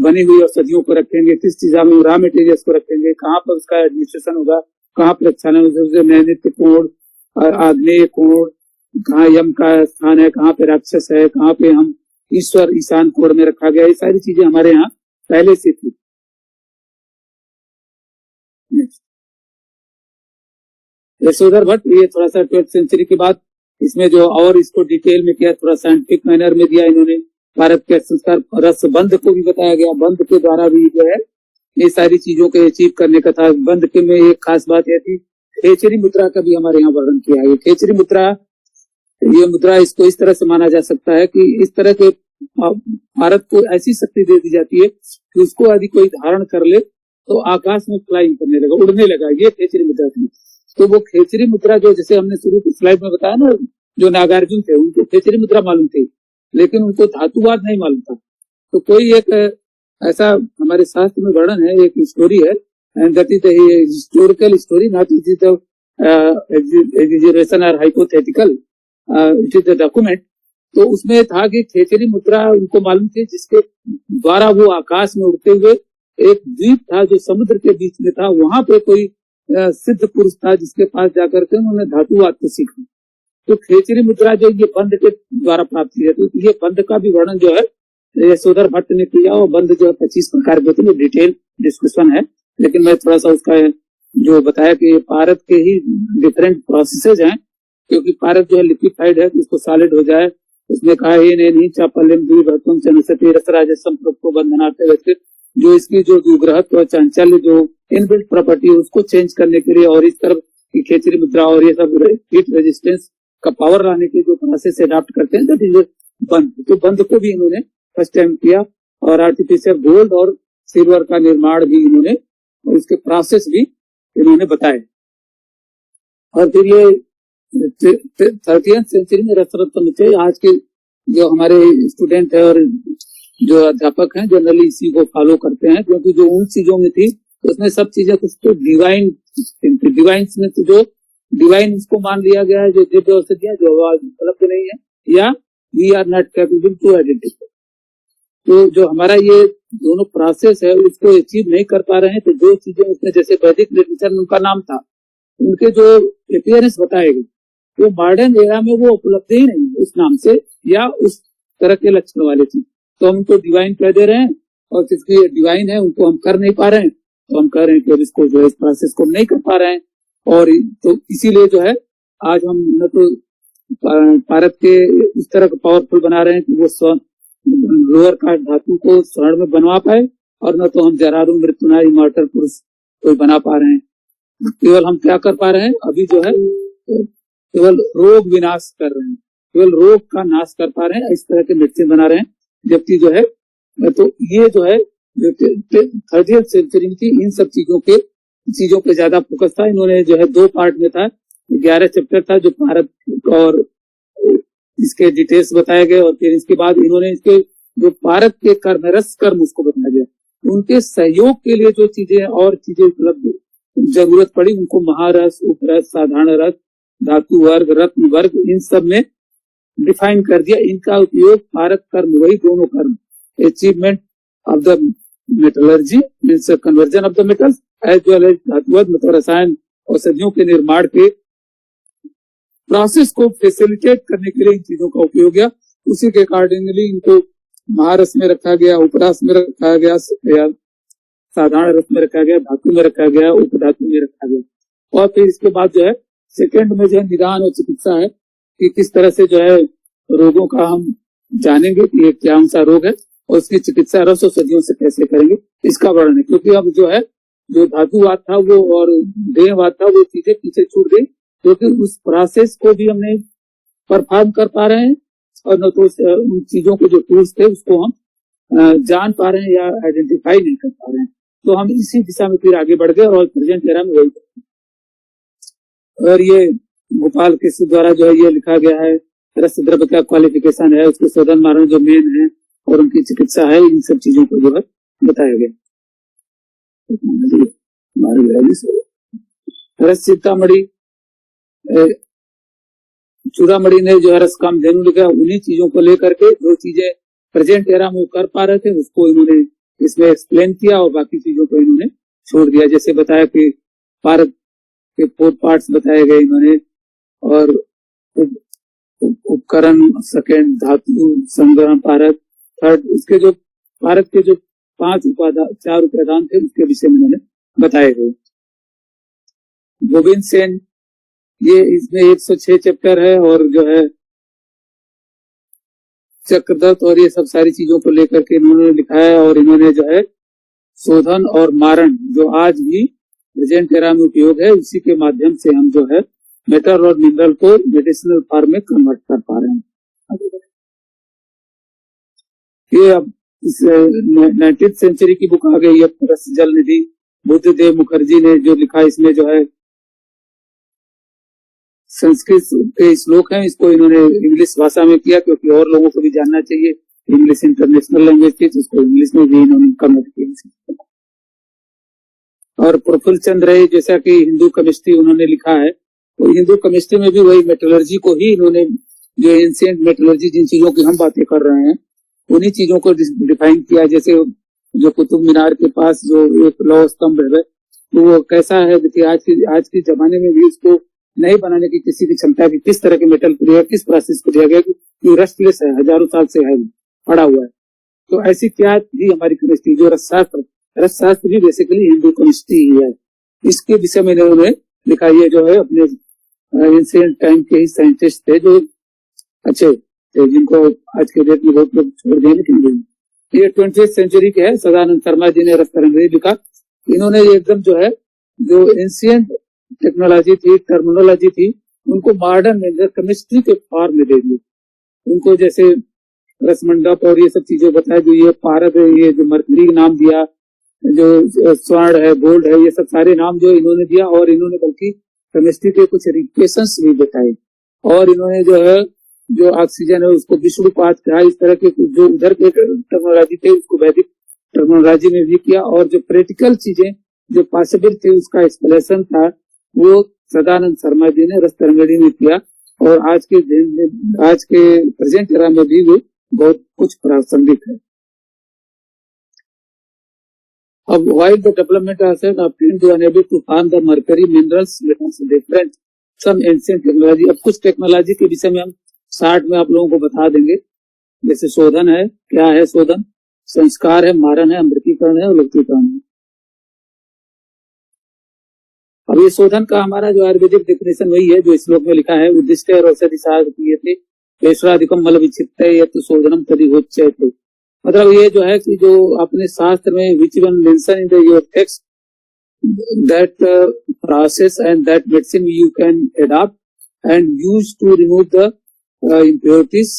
बनी हुई औषधियों को रखेंगे, किस दिशा में रॉ मटेरियल्स को रखेंगे, कहाँ पर उसका एडमिनिस्ट्रेशन होगा, कहाँ पर अच्छा नैनित्य कोण और आग्नेय कोण, कहाँ यम का स्थान है, कहाँ पे राक्षस है, कहाँ पे हम ईश्वर ईशान कोण में रखा गया, ये सारी चीजें हमारे यहाँ पहले से थी। यशोधर भट्ट, ये थोड़ा सा 12th सेंचुरी के बाद इसमें जो और इसको डिटेल में किया, थोड़ा साइंटिफिक मैनर में दिया इन्होंने। भारत के संस्कार रस बंध को भी बताया गया, बंध के द्वारा भी जो है ये सारी चीजों को अचीव करने का था। बंध के में एक खास बात यह थी, खेचरी मुद्रा का भी हमारे यहाँ वर्णन किया है। खेचरी मुद्रा, ये मुद्रा इसको इस तरह से माना जा सकता है कि इस तरह के भारत को ऐसी शक्ति दे दी जाती है कि उसको यदि कोई धारण कर ले तो आकाश में फ्लाइंग करने लगा, उड़ने लगा, ये खेचरी मुद्रा थी। तो वो खेचरी मुद्रा जो जैसे हमने शुरू की स्लाइड में बताया ना, जो नागार्जुन थे उनको खेचरी मुद्रा मालूम थी, लेकिन उनको धातुवाद नहीं मालूम था। तो कोई एक ऐसा हमारे शास्त्र में वर्णन है, एक स्टोरी है, and that is historical story, not it is exaggeration और hypothetical, it is the document. तो उसमें था कि खेचरी मुद्रा उनको मालूम थी, जिसके द्वारा वो आकाश में उड़ते हुए एक द्वीप था जो समुद्र के बीच में था, वहां पे कोई सिद्ध पुरुष था जिसके पास जाकर के उन्होंने धातुवाद को सीखा। तो खेचरी मुद्रा जो ये बंध के द्वारा प्राप्त की जाती है। ये बंध का भी वर्णन जो है यशोधर भट्ट ने किया, और बंध जो है 25 प्रकार के होते हैं, डिटेल डिस्कशन है, लेकिन मैं थोड़ा सा उसका जो बताया कि भारत के ही डिफरेंट प्रोसेसेज हैं, क्योंकि भारत जो है लिक्विफाइड है, उसको सॉलिड हो जाए। उसने कहा जो इसकी जो दुग्रहत्व चांचल्य जो इनबिल्ट प्रॉपर्टी है उसको चेंज करने के लिए, और इस तरफ की खेचरी मुद्रा और ये सब हीट रेजिस्टेंस का पावर लाने के जो प्रोसेस अडॉप्ट करते हैं, दैट इज बंध। तो बंध को भी इन्होंने फर्स्ट टाइम किया, और आर्टिफिशियल गोल्ड और सिल्वर का निर्माण भी इन्होंने, और इसके प्रोसेस भी इन्होंने बताए। और फिर ये 30th सेंचुरी में रसरत्न, आज के जो हमारे स्टूडेंट है और जो अध्यापक हैं जनरली इसी को फॉलो करते हैं, क्योंकि जो उन चीजों में थी उसमें सब चीजें कुछ तो डिवाइन में तो जो डिवाइन इसको मान लिया गया है, जो दिव्य औषधियां जो उपलब्ध नहीं है, या we are not capable to identify. तो जो हमारा ये दोनों प्रोसेस है उसको अचीव नहीं कर पा रहे हैं। तो जो चीजें उसमें जैसे वैदिक लिटरेचर में उनका नाम था, उनके जो अपीयरेंस बताए गए वो मॉडर्न एरा में वो उपलब्ध ही नहीं उस नाम से या उस तरह के लक्षण वाले चीज। तो हम उनको डिवाइन कह दे रहे हैं, और जिसकी डिवाइन है उनको हम कर नहीं पा रहे हैं, तो हम कह रहे हैं कि इसको जो है इस प्रोसेस को नहीं कर पा रहे हैं। और तो इसीलिए जो है आज हम न तो भारत के इस तरह का पावरफुल बना रहे हैं कि वो लोअर कास्ट धातु को स्वर्ण में बनवा पाए, और न तो हम जरारू मृत्युनाय इमॉर्टल पुरुष कोई बना पा रहे हैं। केवल हम क्या कर पा रहे हैं अभी जो है, केवल रोग विनाश कर रहे हैं, केवल रोग का नाश कर पा रहे हैं, इस तरह के मेडिसिन बना रहे हैं। जबकि जो है तो ये जो है 30th सेंचुरी में थी, इन सब चीजों पे ज्यादा फोकस था। इन्होंने जो है 2 पार्ट में था, 11 चैप्टर था जो भारत और इसके डिटेल्स बताए गए, और फिर इसके बाद इन्होंने इसके जो भारत के कर्म रस कर्म उसको बताया गया। उनके सहयोग के लिए जो चीजें और चीजें उपलब्ध जरूरत पड़ी उनको महारस, उपरस, साधारण रस, धातु वर्ग, रत्न वर्ग, इन सब में डिफाइन कर दिया। इनका उपयोग भारत कर्म, वही दोनों कर्म, achievement of the metallurgy means conversion of the metals as well as धातुवाद मतलब रसायन औषधियों के निर्माण के प्रोसेस को फैसिलिटेट करने के लिए इन चीजों का उपयोग किया। उसी के अकॉर्डिंगली इनको महारस में रखा गया, उपरस में रखा गया, साधारण रस में रखा गया, धातु में रखा गया, उपधातु में रखा गया। और फिर इसके बाद जो है सेकंड में जो है निदान और चिकित्सा है कि किस तरह से जो है रोगों का हम जानेंगे कि ये क्या सा रोग है, और उसकी चिकित्सा रस औषधियों से कैसे करेंगे, इसका वर्णन है। क्योंकि अब जो है जो धातुवाद था वो और देहवाद था वो चीजें पीछे छूट गई, क्योंकि उस प्रोसेस को भी हमने परफॉर्म कर पा रहे हैं, और न तो उन चीजों के जो टूल्स थे उसको हम जान पा रहे हैं या आइडेंटिफाई नहीं कर पा रहे हैं। तो हम इसी दिशा में फिर आगे बढ़ गए, और प्रेजेंट एरा में वही। और ये गोपाल कृष्ण द्वारा जो है ये लिखा गया है, रस द्रव्य का क्वालिफिकेशन है, उसके शोधन मारण जो मेन है, और उनकी चिकित्सा है, इन सब चीजों को जो है बताया गया। रस सीतामढ़ी चूड़ामणि ने जो है रसकामधेनु लिखा, उन्हीं चीजों को लेकर के जो चीजें प्रेजेंट एरा में कर पा रहे थे उसको इन्होंने इसमें एक्सप्लेन किया और बाकी चीजों को इन्होंने छोड़ दिया। जैसे बताया कि भारत के 4 पार्ट्स बताए गए इन्होंने, और उपकरण, सेकेंड धातु संग्रह भारत, थर्ड इसके जो भारत के जो 4 उपादान थे उसके विषय में इन्होंने बताए गए। गोविंद सेन, ये इसमें 106 चैप्टर है और जो है चक्रदत्त और ये सब सारी चीजों को लेकर के इन्होंने लिखा है। और इन्होंने जो है शोधन और मारण जो आज भी प्रेजेंट एरा में उपयोग है, इसी के माध्यम से हम जो है मेटल और मिनरल को मेडिसिनल फॉर्म में कन्वर्ट कर पा रहे हैं। ये अब इस 19वीं सेंचुरी की बुक आ गई है, रस जल निधि, बुद्धदेव मुखर्जी ने जो लिखा, इसमें जो है संस्कृत के श्लोक हैं, इसको इन्होंने इंग्लिश भाषा में किया क्योंकि और लोगों को भी जानना चाहिए, इंग्लिश इंटरनेशनल लैंग्वेज थी तो उसको इंग्लिश में भी इन्होंने कन्वर्ट किया। और प्रफुल्ल चंद्र रे जैसा कि हिंदू केमिस्ट्री उन्होंने लिखा है, तो हिंदू केमिस्ट्री में भी वही मेटलर्जी को ही इन्होंने, जो एंशिएंट मेटलर्जी जिन चीजों की हम बातें कर रहे हैं उन्हीं चीजों को डिफाइन किया। जैसे जो कुतुब मीनार के पास जो एक लौह स्तंभ है तो वो कैसा है, देखिए आज के जमाने में भी उसको नहीं बनाने की किसी की क्षमता की, किस तरह के मेटल को दिया, किस प्रोसेस को दिया गया कि रस्टलेस है, हजारों साल से है पड़ा हुआ है। तो ऐसी क्या थी हमारी केमिस्ट्री, जो रसशास्त्र भी बेसिकली हिंदू केमिस्ट्री ही है। इसके विषय में इन्होंने लिखा। ये जो है अपने एंशिएंट टाइम के ही साइंटिस्ट थे जो अच्छे थे, जिनको आज के डेट में बहुत लोग छोड़ दिए, लेकिन ये 20वीं सेंचुरी के है। सदानंद शर्मा जी ने रसतरंगी लिखा। इन्होंने एकदम जो है जो एंशिएंट टेक्नोलॉजी थी, टर्मिनोलॉजी थी, उनको मॉडर्न में केमिस्ट्री के फॉर्म में दे दी। उनको जैसे रसमंडप और ये सब चीजें बताया, जो ये पारद है, ये जो मर्करी नाम दिया, जो स्वर्ण है, गोल्ड है, ये सब सारे नाम जो इन्होंने दिया। और इन्होंने बल्कि केमिस्ट्री के कुछ रिलेशंस भी बताए। और इन्होंने जो है जो ऑक्सीजन है उसको विष्णुपात कहा। इस तरह के जो उधर के टर्मिनोलॉजी थे उसको वैदिक टर्मिनोलॉजी में भी किया। और जो प्रैक्टिकल चीजें जो पॉसिबल थे उसका एक्सप्लेनेशन था वो सदानंद शर्मा जी ने रसतरंगी में किया। और आज के प्रेजेंट एरा में भी वो बहुत कुछ प्रासंगिक है। अब while the development has obtained to enable to form the mercury minerals metals different some ancient technology। अब कुछ टेक्नोलॉजी के विषय में हम शॉर्ट में आप लोगों को बता देंगे। जैसे शोधन है, क्या है शोधन, संस्कार है, मारण है, अमृतीकरण है और लुप्तीकरण है। अब ये शोधन का हमारा जो आयुर्वेदिक डेफिनेशन वही है जो इस श्लोक में लिखा है। उद्दिष्ट और औषधि साधक पेशराधिकम मल विचित्त है तो शोधनम तदि होच्यते। मतलब ये जो है कि जो अपने शास्त्र में which one mention in your text that process and that medicine you can adopt and use to remove the impurities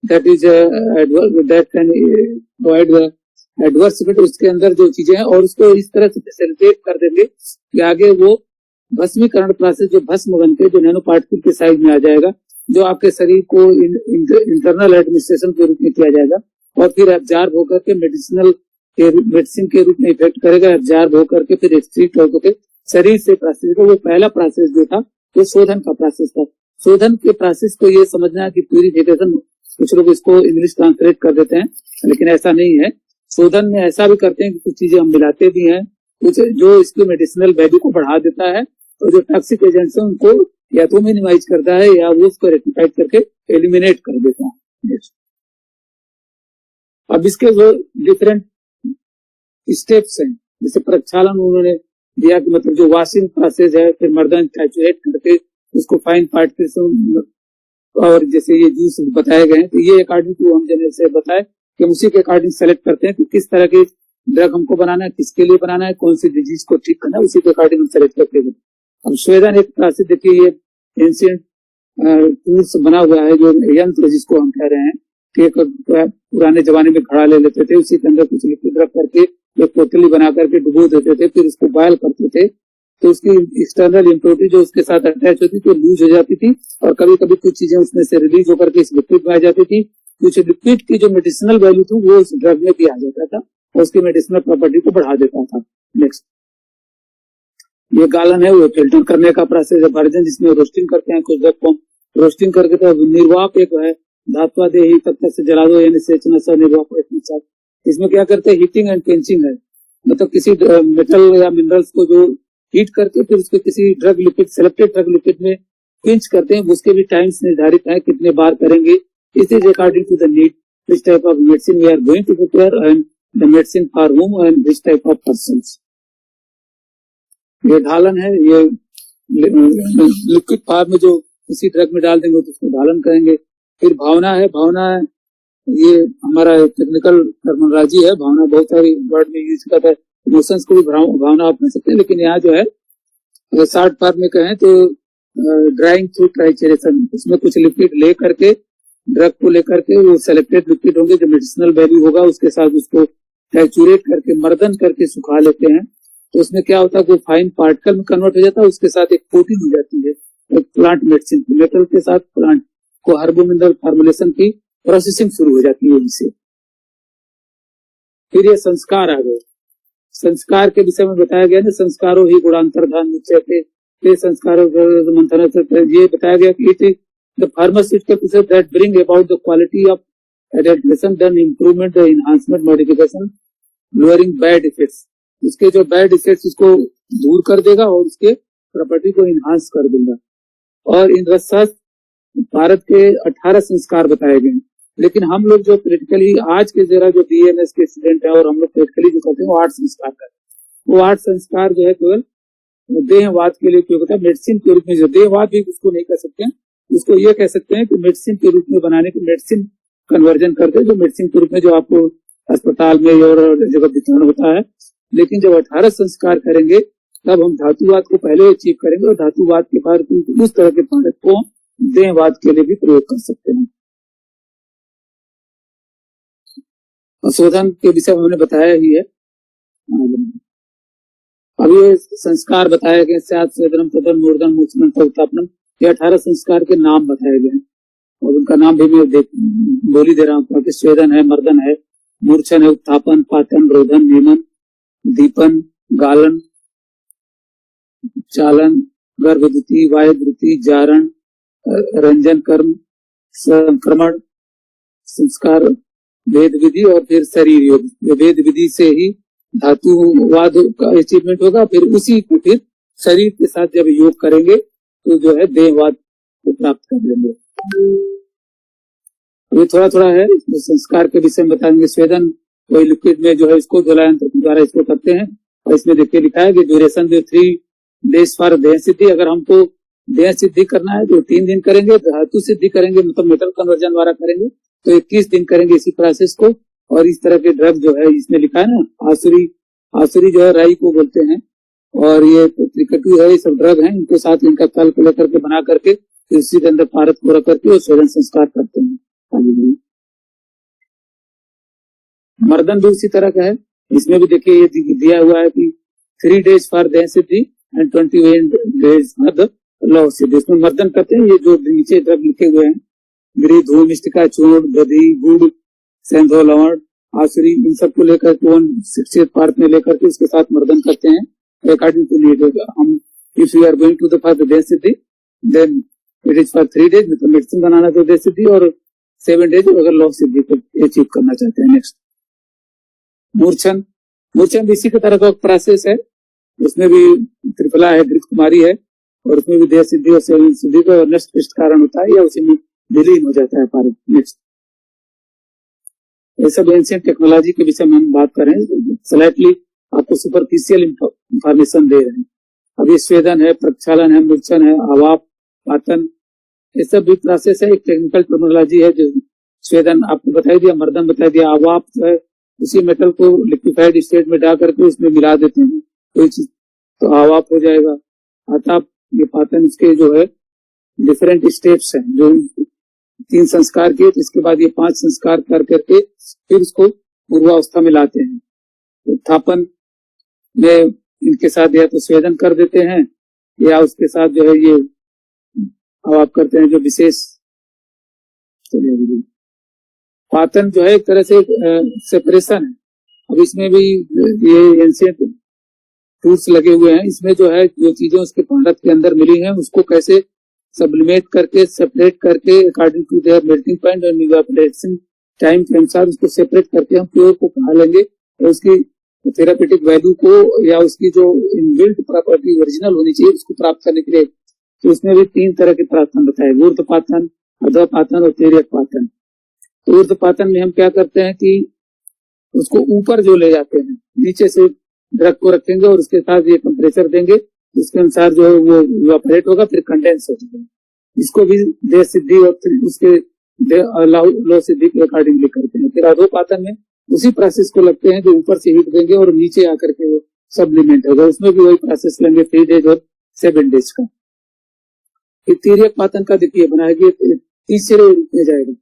that is that can provide the adverse effect, उसके अंदर जो चीजें हैं और उसको इस तरह से फैसिलिटेट कर देंगे कि आगे वो भस्मीकरण प्रोसेस जो भस्म बन के जो नैनो पार्टिकल के साइज में आ जाएगा, जो आपके शरीर को इंटरनल एडमिनिस्ट्रेशन के रूप में किया जाएगा और फिर एब्जॉर्ब होकर के मेडिसिन के रूप में इफेक्ट करेगा, एब्जॉर्ब होकर के फिर एक्सक्रीट होकर के शरीर से प्रोसेस। वो पहला प्रोसेस जो था वो शोधन का प्रोसेस था। शोधन के प्रोसेस को ये समझना कि प्यूरिफिकेशन, कुछ लोग इसको इंग्लिश ट्रांसलेट कर देते हैं लेकिन ऐसा नहीं है। शोधन में ऐसा भी करते हैं कि कुछ चीजें हम मिलाते भी हैं, कुछ जो इसकी मेडिसिनल वैल्यू को बढ़ा देता है और जो टॉक्सिक एजेंट्स है उनको या तो मिनिमाइज करता है या वो उसको रेक्टिफाइड करके एलिमिनेट कर देता है। अब इसके जो डिफरेंट स्टेप्स हैं, जैसे प्रक्षालन उन्होंने दिया कि मतलब जो वॉशिंग प्रोसेस है, फिर मर्दन सैचुरेट करके उसको फाइन पार्टिकल्स और जैसे ये जूस बताए गए हैं, तो ये अकॉर्डिंग टू हम जैसे बताए कि उसी के अकॉर्डिंग सेलेक्ट करते हैं कि किस तरह के ड्रग हमको बनाना है, किसके लिए बनाना है, कौन सी डिजीज को ठीक करना है, उसी के अकॉर्डिंग हम सेलेक्ट करते हैं। अब स्वेदन एक प्रोसेस, देखिए ये एंशिएंट टूल्स बना हुआ है, जो यंत्र जिसको हम कह रहे हैं कि एक पुराने जमाने में घड़ा ले लेते थे, उसी के अंदर कुछ लिक्विड रख करके एक पोटली बना करके डुबो देते थे, फिर उसको बॉयल करते थे तो उसकी एक्सटर्नल इम्प्योरिटी जो उसके साथ अटैच होती थी वो लूज हो जाती थी और कभी कभी कुछ चीजें उसमें से रिलीज होकर के इस लिक्विड में आ जाती थी। कुछ लिक्विड की जो मेडिसिनल वैल्यू थी वो उस ड्रग में भी आ जाता था और उसकी मेडिसिनल प्रॉपर्टी को बढ़ा देता था। नेक्स्ट ये गालन है, वो फिल्टर करने का प्रोसेस है। वर्जन जिसमें रोस्टिंग करते हैं कुछ ड्रग को, रोस्टिंग करके तो निर्वाप एक है, धात्वा देही तब तक से जला दो यानी सेचना सा निर्वाप एक साथ। इसमें क्या करते हैं, हीटिंग एंड क्वेंचिंग है, मतलब किसी मेटल या मिनरल्स को जो हीट करके फिर उसको किसी drug liquid, selected drug liquid में क्विंच करते हैं, उसके भी टाइम्स निर्धारित है कितने बार करेंगे। It is according to the need which type of medicine we are going to prepare and the medicine for whom and which type of persons। ये ढालन है, ये लिक्विड फॉर्म में जो किसी ड्रग में डाल देंगे तो उसको ढालन करेंगे। फिर भावना है, भावना ये हमारा टेक्निकल टर्मिनोलॉजी है, भावना बहुत सारी वर्ड में यूज करता है, इमोशंस को भी भावना आप कह सकते हैं, लेकिन यहाँ जो है शॉर्ट फॉर्म में कहें तो ड्राइंग थ्रू ट्राइचरेशन, उसमें कुछ लिक्विड ले करके ड्रग को लेकर के वो सेलेक्टेड लिक्विड होंगे जो मेडिसिनल वैल्यू होगा, उसके साथ उसको सैचुरेट करके मर्दन करके सुखा लेते हैं, तो उसमें क्या होता है वो फाइन पार्टिकल में कन्वर्ट हो जाता है, उसके साथ एक प्रोटीन हो जाती है, एक प्लांट मेडिसिन मेटल के साथ प्लांट को हर्बो मिनरल फॉर्मुलेशन की प्रोसेसिंग शुरू हो जाती है इनसे। फिर ये संस्कार आ गए, संस्कार के विषय में बताया गया ना, संस्कारों ही गुणांतरधान मुच्यते, ये संस्कारों मंथन, ये बताया गया कि it the pharmaceutical process that bring about the quality of adaptation, then improvement, the enhancement, modification, lowering bad effects, उसके जो बैड इफेक्ट्स उसको दूर कर देगा और उसके प्रॉपर्टी को इनहांस कर देगा। और इन रिसर्च भारत के 18 संस्कार बताए गए हैं, लेकिन हम लोग जो प्रैक्टिकली आज के जरा जो बीएमएस के स्टूडेंट है और हम लोग प्रैक्टिकली जो करते हैं वो 8 संस्कार करते हैं। वो 8 संस्कार जो है केवल देहवाद के लिए उपयोग होता है, मेडिसिन के रूप में, जो देहवाद भी उसको नहीं कर सकते हैं, उसको ये कह सकते हैं कि मेडिसिन के रूप में बनाने के मेडिसिन कन्वर्जन करते हैं, जो मेडिसिन के रूप में जो आपको अस्पताल में और जगह वितरण होता है। लेकिन जब 18 संस्कार करेंगे तब हम धातुवाद को पहले अचीव करेंगे और धातुवाद के बाद उस तरह के प्रोडक्ट को देहवाद के लिए भी प्रयोग कर सकते हैं। संशोधन के विषय में हमने बताया ही है। अब ये संस्कार बताए गए, सदनम तदन मूर्धन मोचनम उत्थापनम, ये 18 संस्कार के नाम बताए गए और उनका नाम भी मैं बोली दे रहा हूँ। स्वेदन है, मर्दन है, मूर्छन है, उत्थापन, पातन, रोधन, नियमन, दीपन, गालन, चालन, गर्भद्युति, वायुद्युति, जारण, रंजन कर्म, संक्रमण, संस्कार, वेद विधि और फिर शरीर योग। वेद विधि से ही धातुवाद का अचीवमेंट होगा, फिर उसी को फिर शरीर के साथ जब योग करेंगे तो जो है देहवाद को प्राप्त कर लेंगे। अभी थोड़ा थोड़ा है संस्कार के विषय में बताएंगे। स्वेदन कोई लिक्विड में जो है इसको जलायंत्र द्वारा इसको करते हैं और इसमें देखिए लिखा है कि ड्यूरेशन जो 3 डेज फॉर देह सिद्धि। अगर हमको देह सिद्धि करना है तो 3 दिन करेंगे, धातु सिद्धि करेंगे मतलब मेटल कन्वर्जन द्वारा करेंगे तो 21 दिन करेंगे इसी प्रोसेस को। और इस तरह के ड्रग जो है इसमें लिखा है ना, आसुरी जो है राई को बोलते हैं और ये त्रिकटु है, ये सब ड्रग हैं, इनको साथ इनका कल को लेकर के बना करके इसी के अंदर पारद को रख करके और स्वेदन संस्कार करते हैं। मर्दन भी उसी तरह का है, इसमें भी देखिए ये दिया हुआ है कि 3 डेज फॉर देह सिद्धि एंड 21 डेज फॉर द लौ सिद्धि। इसमें मर्दन करते हैं, ये जो नीचे ड्रग लिखे हुए हैं गिरी, धूम, मिष्टिका, चूर्ण, दधी, गुड़, सेंधो, लवण, आसुरी, इन सबको लेकर के 1/6 पार्ट में लेकर के उसके साथ मर्दन करते हैं अकॉर्डिंग टू नीड। हम if you are going to the for the देह सिद्धि then it is for 3 days, मतलब मेडिसिन बनाना तो देह सिद्धि, और 7 डेज अगर लौ सिद्धि को अचीव करना चाहते हैं। नेक्स्ट मूर्छन भी इसी की तरह का प्रोसेस है, उसमें भी त्रिफला है, घृत कुमारी है और उसमें भी देह सिद्धि और सेवन सिद्धि का नष्ट पिष्ट कारण होता है या उसी में विलीन हो जाता है पारद। नेक्स्ट ये सब एंशिएंट टेक्नोलॉजी के विषय में हम बात कर रहे हैं, स्लाइटली आपको सुपरफिशियल इंफॉर्मेशन दे रहे हैं। अभी स्वेदन है, प्रक्षालन है, मूर्छन है, आवाप, पातन, ये सब भी प्रोसेस है, एक टेक्निकल टेक्नोलॉजी है। जो स्वेदन आपको बताई दिया, मर्दन बताई दिया, आवाप जो है उसी मेटल को लिक्विफाइड स्टेट में डाल करके उसमें मिला देते हैं कोई चीज तो आवाप हो जाएगा। आताप, ये पातन, इसके जो है डिफरेंट स्टेप्स हैं, जो 3 संस्कार किए तो इसके बाद ये 5 संस्कार कर करके फिर उसको पूर्वावस्था में लाते हैं। उत्थापन में इनके साथ या तो स्वेदन कर देते हैं या उसके साथ जो है ये आवाप करते हैं, जो विशेष। पातन जो है एक तरह से सेपरेशन है। अब इसमें भी ये एंशिएंट टूल्स लगे हुए हैं, इसमें जो है जो चीजें उसके पारद के अंदर मिली हैं उसको कैसे सब्लिमेट करके सेपरेट करके according to their melting point और इवेपोरेशन टाइम के अनुसार उसको सेपरेट करके हम प्योर को कहा लेंगे और उसकी थेरापेटिक वैल्यू को या उसकी जो इनबिल्ट प्रॉपर्टी ओरिजिनल होनी चाहिए उसको प्राप्त करने के लिए, तो उसमें भी 3 तरह के प्रार्थन बताए, ऊर्ध्वपातन, अधोपातन और तिर्यकपातन। तो ऊर्ध्वपातन में हम क्या करते हैं कि उसको ऊपर जो ले जाते हैं, नीचे से ड्रग को रखेंगे और उसके साथ ये टेम्परेचर देंगे, इसके अनुसार जो है वो इवेपोरेट होगा, फिर कंडेंस हो जाएगा। इसको भी देह सिद्धि और उसके लो सिद्धि के अकॉर्डिंगली करते हैं। फिर अधोपातन में उसी प्रोसेस को लगते हैं जो ऊपर से हीट देंगे और नीचे आकर के वो सब्लिमेंट होगा, उसमें भी वही प्रोसेस लेंगे 3 डेज और 7 डेज का। फिर तिर्यकपातन का देखिए बनाएंगे, तीसरे रूप में जाएगा।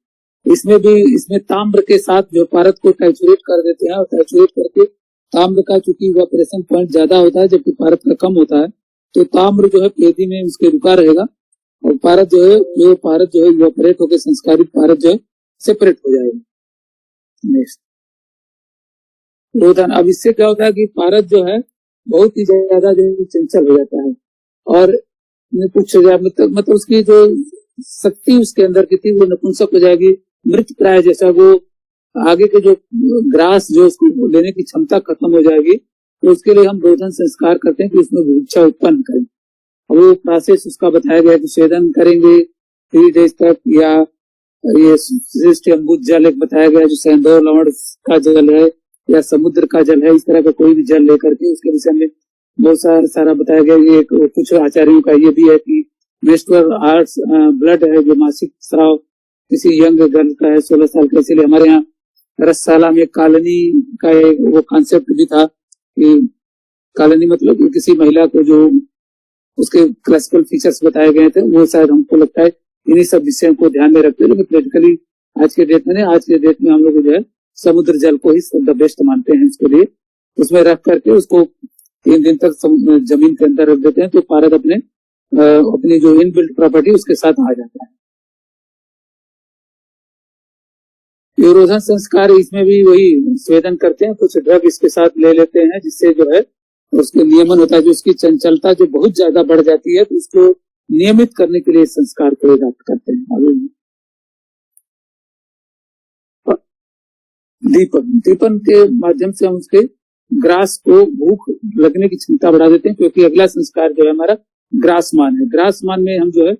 इसमें ताम्र के साथ जो पारद को टैचुरेट कर देते हैं और टैचुरेट करके ताम्र का चूंकि इवेपोरेशन पॉइंट ज्यादा होता है जबकि पारद का कम होता है, तो ताम्र जो है पेदी में उसके रुका रहेगा और पारद जो है इवेपोरेट होकर संस्कारित पारद जो है सेपरेट हो जाएगा। नेक्स्ट रोधन। अब इससे क्या होता है कि पारद जो है बहुत ही ज्यादा जो चंचल हो जाता है और कुछ मतलब उसकी जो शक्ति उसके अंदर की थी वो नपुंसक हो जाएगी, मृत प्राय जैसा, वो आगे के जो ग्रास जो उसको लेने की क्षमता खत्म हो जाएगी। तो उसके लिए हम रोधन संस्कार करते हैं कि उसमें भिक्षा उत्पन्न करें। अब वो प्रोसेस उसका बताया गया कि स्वेदन करेंगे 3 डेज तक, या ये श्रेष्ठ अम्बुज जल एक बताया गया जो सेंधव लवण का जल है या समुद्र का जल है, इस तरह का कोई भी जल लेकर के उसके विषय में बहुत सारा बताया गया। ये कुछ आचार्यों का ये भी है कि मेंस्ट्रुअल आर्ट्स ब्लड है जो मासिक स्राव किसी यंग गर्ल का है 16 साल का, इसलिए हमारे यहाँ रसशाला में कॉलोनी का एक वो कॉन्सेप्ट भी था कि कॉलोनी मतलब किसी महिला को जो उसके क्लासिकल फीचर्स बताए गए थे, वो शायद हमको लगता है इन्हीं सब विषयों को ध्यान में रखते हुए प्रैक्टिकली आज के डेट में हम लोग जो है समुद्र जल को ही द बेस्ट मानते हैं इसके लिए। उसमें रख करके उसको 3 दिन तक जमीन के अंदर रख देते हैं तो पारद अपनी जो इनबिल्ट प्रॉपर्टी उसके साथ आ जाता है। रोधन संस्कार, इसमें भी वही स्वेदन करते हैं, कुछ ड्रग इसके साथ ले लेते हैं जिससे जो है उसके नियमन होता है, जो उसकी चंचलता जो बहुत ज्यादा बढ़ जाती है तो उसको नियमित करने के लिए संस्कार प्रदान करते हैं। दीपन के माध्यम से हम उसके ग्रास को भूख लगने की क्षमता बढ़ा देते हैं, क्योंकि अगला संस्कार जो है हमारा ग्रासमान है। ग्रासमान में हम जो है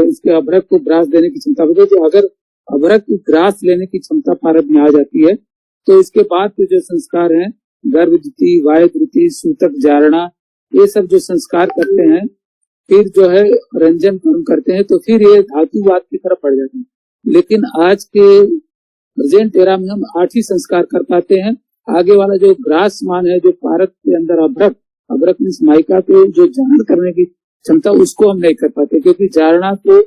उसके अभ्रक को ग्रास देने की क्षमता बढ़ाते हैं। तो अगर अभ्रक की ग्रास लेने की क्षमता पारद में आ जाती है तो इसके बाद के जो संस्कार हैं गर्भद्युति, वायुद्युति, सूतक जारणा, ये सब जो संस्कार करते हैं फिर जो है रंजन कर्म करते हैं, तो फिर ये धातुवाद की तरफ बढ़ जाते हैं। लेकिन आज के प्रेजेंट एरा में हम 8 ही संस्कार कर पाते हैं। आगे वाला जो ग्रासमान है, जो पारद के अंदर अभ्रक माइका को जो जारण करने की क्षमता, उसको हम नहीं कर पाते, क्योंकि जारणा को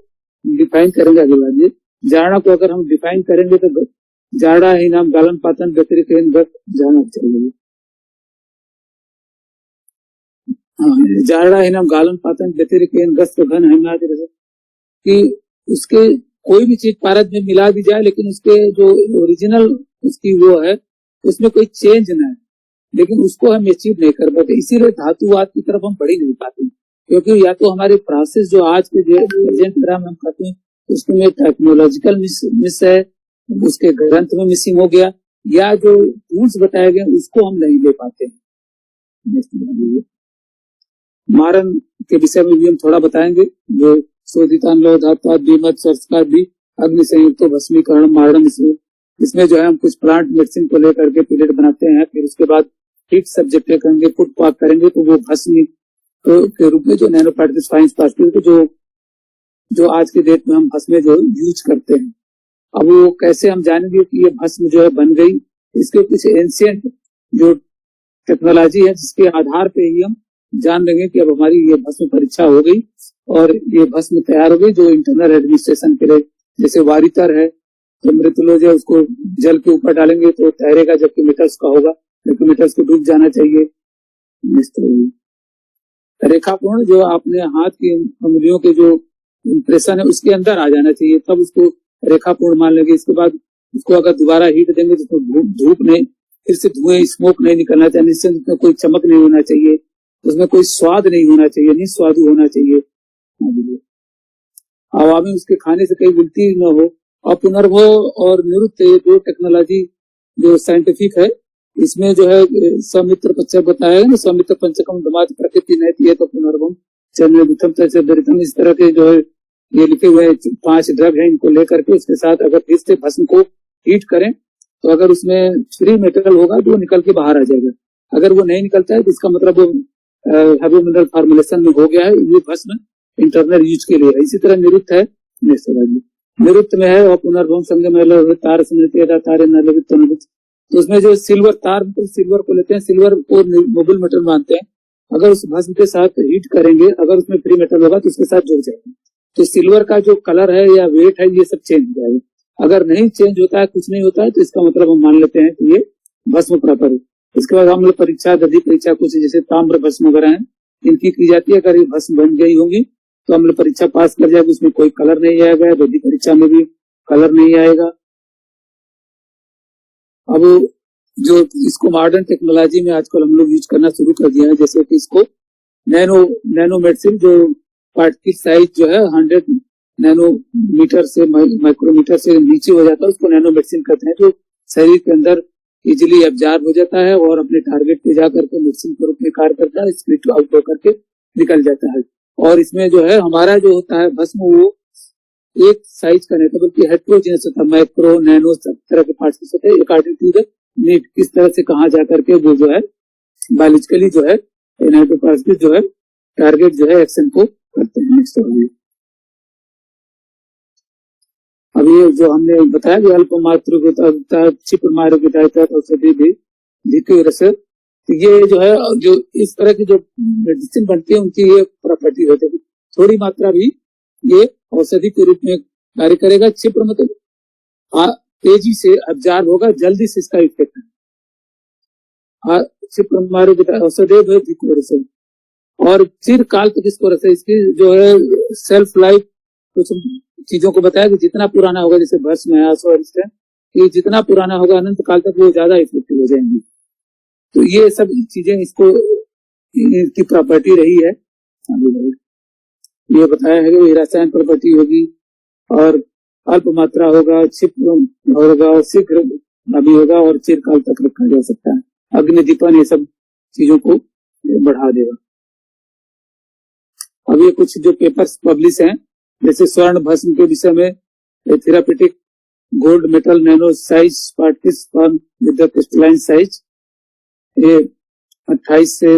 डिफाइन करेंगे अगले बार। जारणा को अगर हम डिफाइन करेंगे तो जारणा ही नाम गालन पातन व्यतिरिक्त जाना चाहिए। जारणा ही नाम गालन पातन व्यतिरिक्त घन है कि उसके कोई भी चीज पारद में मिला दी जाए लेकिन उसके जो ओरिजिनल उसकी वो है उसमें कोई चेंज ना है, लेकिन उसको हम अचीव नहीं कर पाते। इसीलिए धातुवाद की तरफ हम बढ़ ही नहीं पाते, क्योंकि या तो हमारे प्रोसेस जो आज के प्रेजेंट एरा में हम करते हैं उसमें टेक्नोलॉजिकल मिस है, उसके ग्रंथ में मिसिंग हो गया, या जो टूल्स बताए गए उसको हम नहीं ले पाते हैं। मारन के विषय में भी हम थोड़ा बताएंगे, जो शोधितान लो धात्वाद बीमत संस्कार भी अग्नि संयुक्त भस्मीकरण मारण, इसमें जो है हम कुछ प्लांट मेडिसिन को लेकर के पीरियड बनाते हैं, फिर उसके बाद हीट सब्जेक्ट करेंगे, फुट पाक करेंगे तो वो भस्मी के रूप में जो नैनो पार्टिकल्स फाइन पार्टिकल जो आज के डेट में हम भस्म जो यूज करते हैं। अब वो कैसे हम जानेंगे कि ये भस्म जो है बन गई, इसके कुछ एंशिएंट जो टेक्नोलॉजी है जिसके आधार पे ही हम जान लेंगे कि अब हमारी ये भस्म परीक्षा हो गई और ये भस्म तैयार हो गई, जो इंटरनल एडमिनिस्ट्रेशन के लिए। जैसे वारितर है तो मृतलोज है, उसको जल के ऊपर डालेंगे तो तैरेगा, जबकि मीटर्स का होगा लेकिन मीटर्स को डूब जाना चाहिए। रेखापूर्ण जो आपने हाथ की उंगलियों के जो इंप्रेशन है उसके अंदर आ जाना चाहिए, तब उसको रेखापूर्ण मान लेंगे। इसके बाद उसको अगर दोबारा हीट देंगे तो धूप नहीं, फिर से धुएं स्मोक नहीं निकलना चाहिए, इससे उसमें कोई चमक नहीं होना चाहिए, उसमें कोई स्वाद नहीं होना चाहिए, निस्वादु होना चाहिए। आवामी उसके खाने से कहीं उल्टी न हो। और पुनर्भव और निरुक्त ये दो टेक्नोलॉजी जो साइंटिफिक है, इसमें जो है सौमित्र पच्चक बताया है, सौमित्र पंचकम दमाद प्रकृति नहीं है तो पुनर्भव चंद्रम तैसे इस तरह के जो है ये लिखे हुए 5 ड्रग है, इनको लेकर के उसके साथ अगर फिर से भस्म को हीट करें तो अगर उसमें फ्री मेटेरियल होगा तो वो निकल के बाहर आ जाएगा। अगर वो नहीं निकलता है तो इसका मतलब वो हैवी मिनरल फॉर्मुलेशन में हो गया है, ये भस्म इंटरनल यूज के लिए है। इसी तरह निरुक्त है, निरुक्त में है और पुनर्भव संग में तार तारे तो उसमें जो सिल्वर तार, सिल्वर को लेते हैं, सिल्वर को नोबल मेटल मानते हैं। अगर उस भस्म के साथ हीट करेंगे, अगर उसमें फ्री मेटल होगा तो उसके साथ जुड़ जाएगा, तो सिल्वर का जो कलर है या वेट है ये सब चेंज हो जाएगा। अगर नहीं चेंज होता है, कुछ नहीं होता है, तो इसका मतलब हम मान लेते हैं कि ये भस्म प्रॉपर है। इसके बाद हम लोग परीक्षा, दधी परीक्षा, कुछ जैसे ताम्र भस्म वगैरह है, इनकी की जाती है। अगर ये भस्म बन गई होंगी तो हम लोग परीक्षा पास कर जाएगा, उसमें कोई कलर नहीं आएगा, दधी परीक्षा में भी कलर नहीं आएगा। अब जो इसको मॉडर्न टेक्नोलॉजी में आजकल हम लोग यूज करना शुरू कर दिया है, जैसे कि इसको नैनो मेडिसिन, जो पार्टिकल साइज जो है 100 नैनोमीटर से माइक्रोमीटर से नीचे हो जाता है, उसको नैनो मेडिसिन कहते हैं, जो शरीर के अंदर इजिली एब्जॉर्ब हो जाता है और अपने टारगेट पे जाकर के मेडिसिन के रूप में कार्य करता है, स्प्लिट आउट होकर के निकल जाता है। और इसमें जो है हमारा जो होता है भस्म, वो एक साइज का नहीं था बल्कि हेट्रोजेनस होता है, माइक्रो नैनो सब तरह के पार्टिकल्स होते हैं, अकॉर्डिंग टू द नीड किस तरह से कहाँ जाकर के वो जो है बायोलॉजिकली जो है पार्टिकल्स जो है टारगेट जो है एक्शन को करते हैं। नेक्स्ट अभी जो हमने बताया कि अल्प मात्र क्षिप्र मार्ग औषधि भी तो ये जो है जो इस तरह की जो मेडिसिन बनती है उनकी ये प्रॉपर्टी होती है, थोड़ी मात्रा भी ये औषधि के रूप में कार्य करेगा। क्षिप्र मतलब तेजी से अब्जॉर्ब होगा, जल्दी से इसका इफेक्ट है। क्षिप्र मार्ग औषधि और चिरकाल तक इसको रखे, इसकी जो है सेल्फ लाइफ कुछ चीजों को बताया कि जितना पुराना होगा, जैसे भस्म है कि जितना पुराना होगा अनंत काल तक वो ज्यादा इफेक्टिव हो जाएंगे। तो ये सब चीजें इसको की प्रॉपर्टी रही है। ये बताया है कि रसायन प्रॉपर्टी होगी और अल्प मात्रा होगा, क्षिप्र होगा, शीघ्र अभी होगा और चिरकाल तक रखा जा सकता है। अग्निदीपन ये सब चीजों को बढ़ा देगा। अब ये कुछ जो पेपर्स पब्लिश हैं, जैसे स्वर्ण भस्म के विषय में therapeutic gold metal nano size particles form with the crystalline size, ये 28 से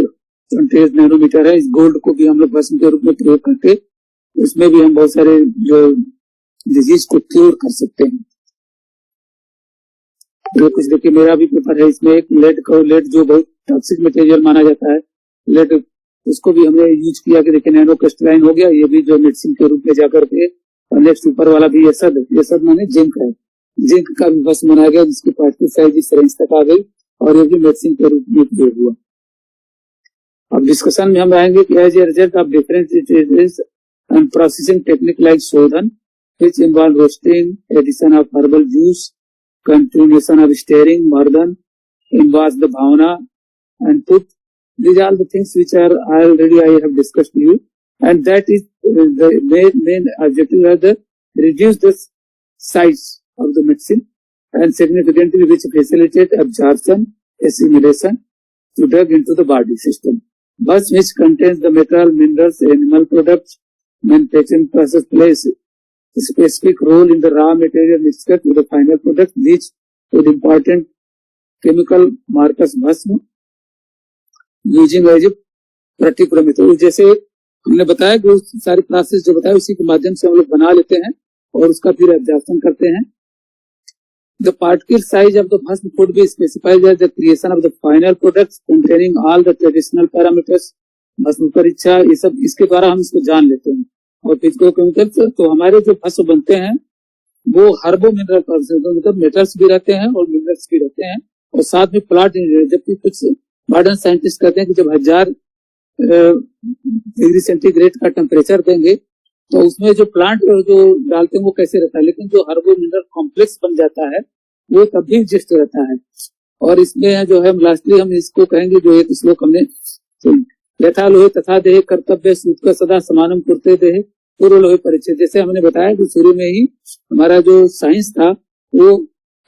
28 नैनोमीटर है। इस गोल्ड को भी हम लोग भस्म के रूप में प्रयोग करके उसमें भी हम बहुत सारे जो डिजीज को क्योर कर सकते हैं। ये कुछ देखिए, मेरा भी पेपर है, इसमें एक लेड जो बहुत टॉक्सिक मटेरियल माना जाता है, लेड, उसको भी हमने यूज किया कि देखिए नैनो क्रिस्टलाइन हो गया, ये भी जो मेडिसिन के रूप में जाकर के। नेक्स्ट ऊपर वाला भी ये सब माने जिंक है, जिंक का भी भस्म बनाया गया जिसकी पार्टिकल साइज इस रेंज तक आ गई और ये भी मेडिसिन के रूप में प्रयोग हुआ। अब डिस्कशन में हम आएंगे कि as a result of different and processing technique like shodhana which involve roasting, addition of herbal juice, continuation of stirring, mardhan, involves the bhavana and put. These are the things which are already I have discussed to you, and that is the main objective of the reduce the size of the medicine and significantly which facilitate absorption, assimilation to drug into the body system. Thus, which contains the metal, minerals, animal products, manufacturing process plays specific role in the raw material mixture to the final product, leads to the important chemical markers भस्म using as प्रतिक्रमित। तो जैसे हमने बताया कि सारी process जो बताया उसी के माध्यम से हम लोग बना लेते हैं और उसका फिर एब्जॉर्प्शन करते हैं। The particle size of the भस्म could be specified as the creation of the final products containing all the traditional parameters। भस्म परीक्षा ये सब इसके द्वारा हम इसको जान लेते हैं। और फिजिकोकेमिकल्स, तो हमारे जो भस्म बनते हैं वो हर्बो मिनरल मतलब मेटल्स भी रहते हैं और मिनरल्स भी रहते हैं और साथ में प्लांट, जबकि कुछ मॉडर्न साइंटिस्ट कहते हैं कि जब 1000 डिग्री सेंटीग्रेड का टेम्परेचर देंगे तो उसमें जो प्लांट जो डालते हैं वो कैसे रहता है, लेकिन जो हर्बो मिनरल कॉम्प्लेक्स बन जाता है वो तब भी एग्जिस्ट रहता है। और इसमें जो है लास्टली हम इसको कहेंगे, जो एक श्लोक हमने यथा लोहे तथा देह कर्तव्य सूत्र सदा समानम कुरते देह, पूर्व लोहित परिच्छेद। जैसे हमने बताया कि शुरू में ही हमारा जो साइंस था वो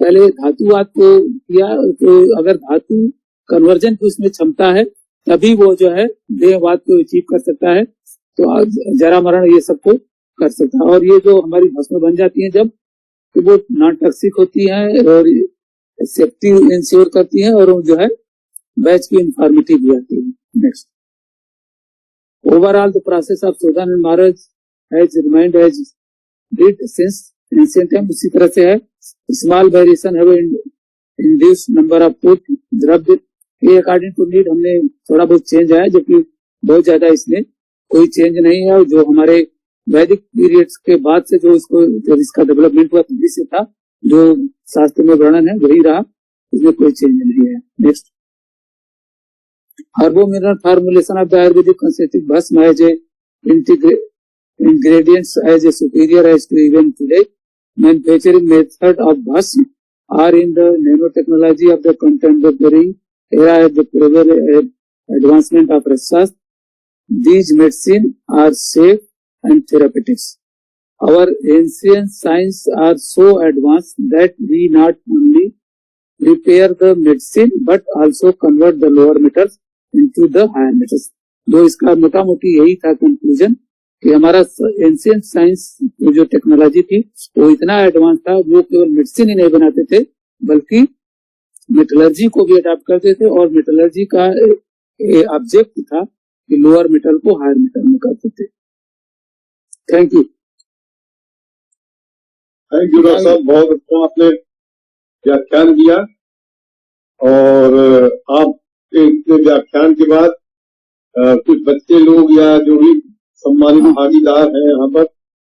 पहले धातुवाद को किया, तो अगर धातु कन्वर्जन की उसमें क्षमता है तभी वो जो है देहवाद को अचीव कर सकता है, तो जरा मरण ये सबको कर सकता है। और ये जो हमारी भस्म बन जाती है जब, तो वो नॉन टॉक्सिक होती है और सेफ्टी इंश्योर करती है, और वो जो है बैच की इंफॉर्मेटिव भी आती है। Next, overall the process of शोधन and marriage has remained as did since ancient time. उसी तरह से है। Small variation have induce number of food द्रव्य ये अकॉर्डिंग टू नीड हमने थोड़ा बहुत चेंज आया, जबकि बहुत ज्यादा इसमें कोई चेंज नहीं है। और जो हमारे वैदिक पीरियड्स के बाद से जो इसका डेवलपमेंट हुआ तभी से था, जो शास्त्र में वर्णन है वही रहा, इसमें कोई चेंज नहीं है। Next, herbo mineral formulation of the Ayurvedic conceptive bhasma as a ingredients as a superior as to even today. Manufacturing method of bhasm are in the nanotechnology of the contemporary era at the prevalent advancement of research. These medicine are safe and therapeutics. Our ancient science are so advanced that we not only prepare the medicine but also convert the lower metals into the higher metals. जो इसका मोटा मोटी यही था conclusion कि हमारा ancient science जो technology थी वो इतना एडवांस था, वो केवल मेडिसिन ही नहीं बनाते थे बल्कि मेटलर्जी को भी अडॉप्ट करते थे, और मेटलर्जी का ऑब्जेक्ट था कि लोअर मेटल को हायर मेटल में करते थे। Thank you.
Thank you doctor साहब, बहुत अच्छा आपने व्याख्यान दिया। और आप व्याख्यान के बाद कुछ बच्चे लोग या जो भी सम्मानित भागीदार हैं यहाँ पर,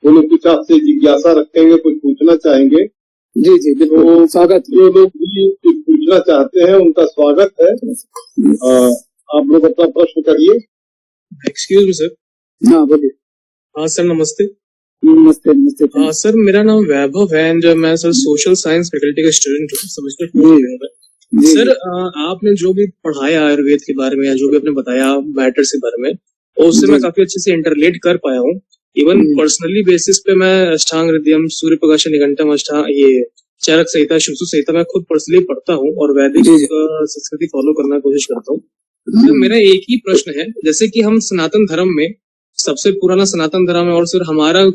वो लोग कुछ आपसे जिज्ञासा रखेंगे, कुछ पूछना चाहेंगे।
जी जी बिल्कुल, तो स्वागत।
जो लोग भी कुछ पूछना चाहते हैं उनका स्वागत है। आप लोग अपना प्रश्न करिए।
Excuse me sir.
हाँ बोलिए।
हाँ सर, नमस्ते।
नमस्ते नमस्ते।
हाँ सर, मेरा नाम वैभव है, जो मैं सर सोशल साइंस फैकल्टी का स्टूडेंट हूँ, समझते सर। आपने जो भी पढ़ाया आयुर्वेद के बारे में या जो भी आपने बताया मैटर्स के बारे में, और उससे मैं काफी अच्छे से इंटरलेट कर पाया हूँ। इवन पर्सनली बेसिस पे मैं अष्टांग हृदयम, सूर्य प्रकाश निघंटम, ये चरक संहिता, शिशु संहिता मैं खुद पर्सनली पढ़ता हूँ और वैदिक संस्कृति फॉलो करने की कोशिश करता हूँ। तो मेरा एक ही प्रश्न है, जैसे कि हम सनातन धर्म में, सबसे पुराना सनातन धर्म है, और सर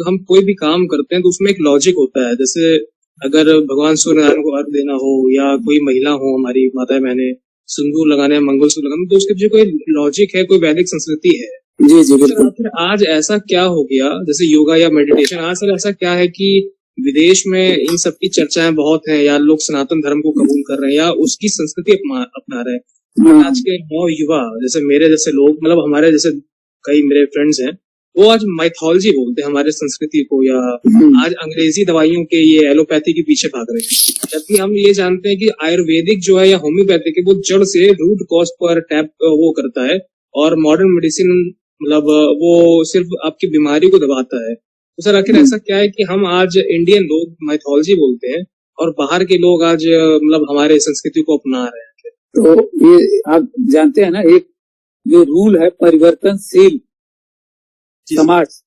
हम कोई भी काम करते हैं तो उसमें एक लॉजिक होता है। जैसे अगर भगवान सूर्यनारायण को अर्घ देना हो या कोई महिला हो, हमारी माता बहने सिंदूर लगाने, मंगलसूत्र लगाने, तो उसके पीछे कोई लॉजिक है, कोई वैदिक संस्कृति है।
जी जी बिल्कुल।
फिर आज ऐसा क्या हो गया, जैसे योगा या मेडिटेशन, आज सर ऐसा क्या है कि विदेश में इन सब की चर्चाएं बहुत हैं, या लोग सनातन धर्म को कबूल कर रहे हैं या उसकी संस्कृति अपना रहे हैं। आज के नौ युवा, जैसे मेरे जैसे लोग, मतलब हमारे जैसे कई मेरे फ्रेंड्स हैं, वो आज माइथोलॉजी बोलते हैं हमारे संस्कृति को, या आज अंग्रेजी दवाइयों के, ये एलोपैथी के पीछे भाग रहे हैं। जबकि हम ये जानते हैं कि आयुर्वेदिक जो है या होम्योपैथिक है, वो जड़ से रूट कॉज पर टैप वो करता है, और मॉडर्न मेडिसिन मतलब वो सिर्फ आपकी बीमारी को दबाता है। तो सर आखिर ऐसा क्या है कि हम आज इंडियन लोग माइथोलॉजी बोलते हैं और बाहर के लोग आज मतलब हमारे संस्कृति को अपना रहे हैं?
तो ये आप जानते हैं ना, एक जो रूल है परिवर्तनशील समाज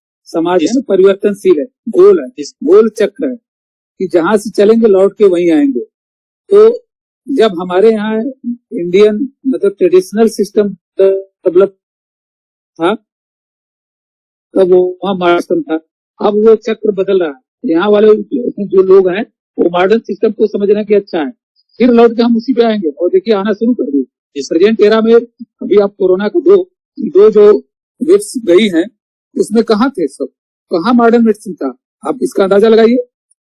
है ना, परिवर्तनशील है, गोल है, गोल चक्र है कि जहां से चलेंगे लौट के वहीं आएंगे। तो जब हमारे यहाँ इंडियन मतलब ट्रेडिशनल सिस्टम डेवलप था तब वो वहाँ मॉडर्न सिस्टम था, अब वो चक्र बदल रहा है। यहाँ वाले जो लोग हैं वो मॉडर्न सिस्टम को समझना कि अच्छा है, फिर लौट के हम उसी पे आएंगे। और देखिए आना शुरू कर दिए इस प्रेजेंट एरा में। अभी आप कोरोना को दो जो वेव्स गई हैं उसमें कहाँ थे सब, कहाँ मॉडर्न मेडिसिन था, आप इसका अंदाजा लगाइए।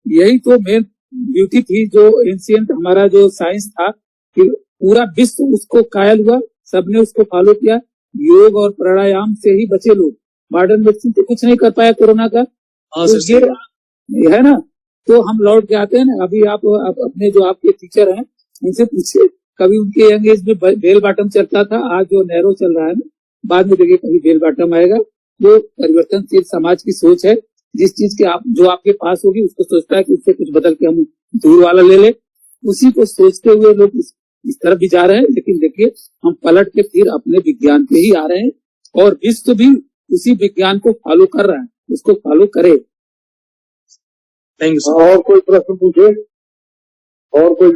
यही तो मेन ब्यूटी थी जो एंशिएंट हमारा जो साइंस था कि पूरा विश्व उसको कायल हुआ, सबने उसको फॉलो किया। योग और प्राणायाम से ही बचे लोग, मॉडर्न मेडिसिन तो कुछ नहीं कर पाया कोरोना का। तो ये है ना, तो हम लौट के आते हैं ना। अभी आप अपने जो आपके टीचर हैं उनसे पूछिए, कभी उनके यंग एज में बेल बॉटम चलता था, आज जो नैरो चल रहा है ना, बाद में देखिए कभी बेल बॉटम आएगा। वो परिवर्तनशील समाज की सोच है, जिस चीज के जो आपके पास होगी उसको सोचता है कि उससे कुछ बदल के हम दूर वाला ले ले, उसी को सोचते हुए लोग इस तरफ भी जा रहे हैं। लेकिन देखिए हम पलट के फिर अपने विज्ञान पे ही आ रहे हैं और विश्व भी उसी विज्ञान को फॉलो कर रहा है। उसको फॉलो करे।
Thank you sir.
और कोई प्रश्न पूछे, और कोई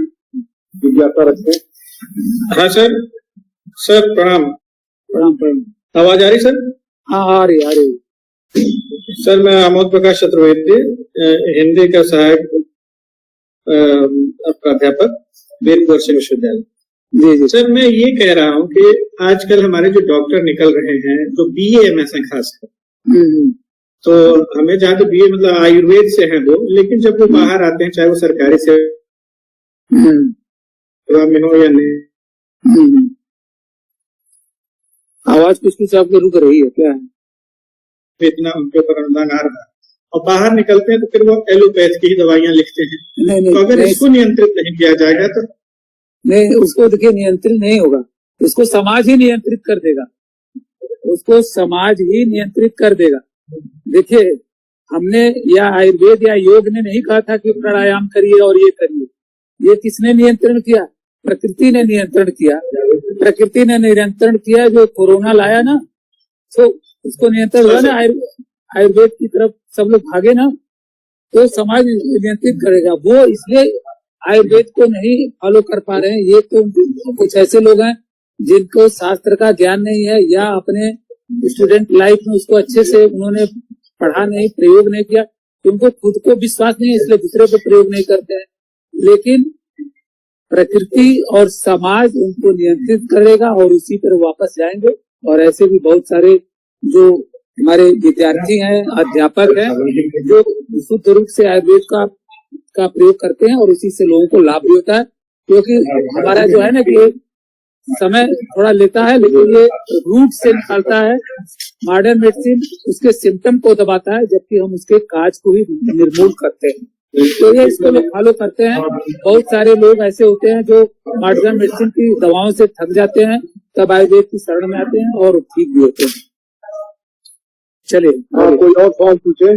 जिज्ञासा रखे?
हाँ सर। सर प्रणाम।
प्रणाम प्रणाम।
आवाज आ रही सर?
हाँ आ रही।
सर मैं आमोद प्रकाश चतुर्वेदी, हिंदी का सहायक प्राध्यापक, वीरपुर विश्वविद्यालय।
जी जी
सर मैं ये कह रहा हूँ कि आजकल हमारे जो डॉक्टर निकल रहे हैं, जो BA-MS है खासकर, तो हमें जहाँ तो BA मतलब आयुर्वेद से है वो, लेकिन जब वो बाहर आते हैं, चाहे वो सरकारी सेवा में हो या नहीं,
आवाज कुछ आपके रुक रही है, क्या है?
इतना उनके ऊपर अनुदान आ रहा है और बाहर निकलते हैं तो फिर वो एलोपैथ की ही दवाइयां लिखते हैं।
नहीं,
तो अगर इसको नियंत्रित नहीं किया जाएगा तो
नहीं, उसको देखिए नियंत्रित नहीं होगा, उसको समाज ही नियंत्रित कर देगा, उसको समाज ही नियंत्रित कर देगा। देखिए हमने या आयुर्वेद या योग ने नहीं कहा था कि प्राणायाम करिए और ये करिए, ये किसने नियंत्रण किया? प्रकृति ने नियंत्रण किया। प्रकृति ने नियंत्रण किया, जो कोरोना लाया ना, तो उसको नियंत्रण हुआ ना, आयुर्वेद की तरफ सब लोग भागे ना, तो समाज नियंत्रित करेगा। वो इसलिए आयुर्वेद को नहीं फॉलो कर पा रहे हैं। ये तो कुछ ऐसे लोग हैं जिनको शास्त्र का ज्ञान नहीं है, या अपने स्टूडेंट लाइफ में उसको अच्छे से उन्होंने पढ़ा नहीं, प्रयोग नहीं किया, उनको खुद को विश्वास नहीं है, इसलिए दूसरे पे प्रयोग नहीं करते हैं। लेकिन प्रकृति और समाज उनको नियंत्रित करेगा और उसी पर वापस जाएंगे। और ऐसे भी बहुत सारे जो हमारे विद्यार्थी हैं, अध्यापक हैं, जो शुद्ध रूप से आयुर्वेद का प्रयोग करते हैं और उसी से लोगों को लाभ भी होता है। क्योंकि हमारा जो है ना कि समय थोड़ा लेता है, लेकिन ये रूट से निकालता है। मॉडर्न मेडिसिन उसके सिम्टम को दबाता है, जबकि हम उसके काज को भी निर्मूल करते हैं। तो ये इसको लोग फॉलो करते हैं। बहुत सारे लोग ऐसे होते हैं जो मॉडर्न मेडिसिन की दवाओं से थक जाते हैं, तब आयुर्वेद की शरण में आते हैं और ठीक भी होते हैं। चलिए
कोई और सवाल पूछे?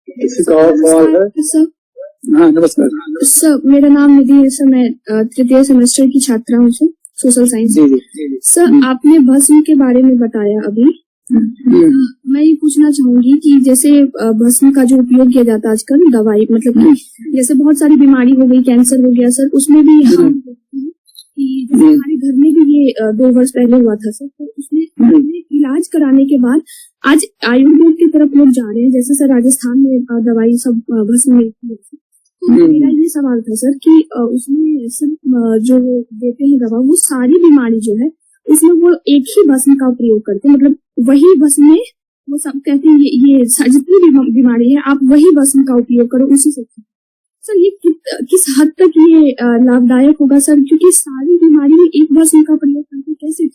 किसी का और सवाल है?
सर
हाँ नमस्कार।
सर मेरा नाम निधि है सर, मैं तृतीय सेमेस्टर की छात्रा हूँ सर, सोशल साइंस।
जी जी।
सर आपने भस्म के बारे में बताया अभी, मैं ये पूछना चाहूंगी कि जैसे भस्म का जो उपयोग किया जाता है आजकल दवाई, मतलब कि जैसे बहुत सारी बीमारी हो गई, कैंसर हो गया सर, उसमें भी हम देखते हैं कि जैसे हमारे घर में भी ये 2 वर्ष पहले हुआ था सर, तो उसमें इलाज कराने के बाद आज आयुर्वेद की तरफ लोग जा रहे हैं। जैसे सर राजस्थान में दवाई सब भस्म मिलती है। तो मेरा ये सवाल था सर कि उसमें सिर्फ जो देते हैं दवा, वो सारी बीमारी जो है उसमें वो एक ही भस्म का प्रयोग करते हैं, मतलब वही भस्म में वो सब कहते हैं ये जितनी भी बीमारी है आप वही भस्म का उपयोग करो, उसी से। सर ये किस हद तक ये लाभदायक होगा सर? क्योंकि सारी बीमारी में एक भस्म का प्रयोग करके कैसे?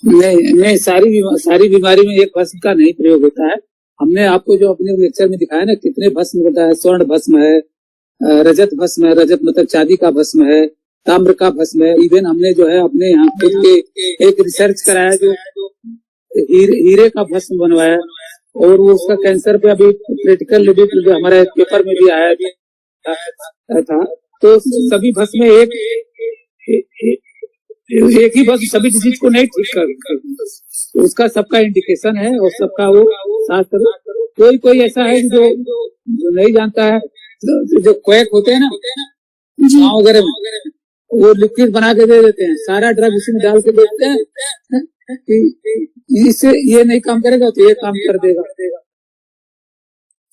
नहीं, सारी बीमारी में एक भस्म का नहीं प्रयोग होता है। हमने आपको जो अपने लेक्चर में दिखाया ना, कितने भस्म होता है। स्वर्ण भस्म है, रजत भस्म है, रजत मतलब चांदी का भस्म है, ताम्र का भस्म है। इवन हमने जो है अपने यहाँ खुद के एक रिसर्च कराया जो हीरे का भस्म बनवाया, और वो उसका कैंसर पे अभी क्रिटिकल लेवल पे हमारे पेपर में भी आया था। तो सभी भस्म में एक ही भस्म सभी डिजीज को नहीं ठीक कर, उसका सबका इंडिकेशन है और सबका वो शास्त्र। कोई ऐसा है जो नहीं जानता है। जो क्वैक होते हैं ना गाँव वगैरह में, वो लिक्विड बना के दे देते हैं, सारा ड्रग उसी में डाल के देते हैं कि इससे ये नहीं काम करेगा तो ये काम कर देगा।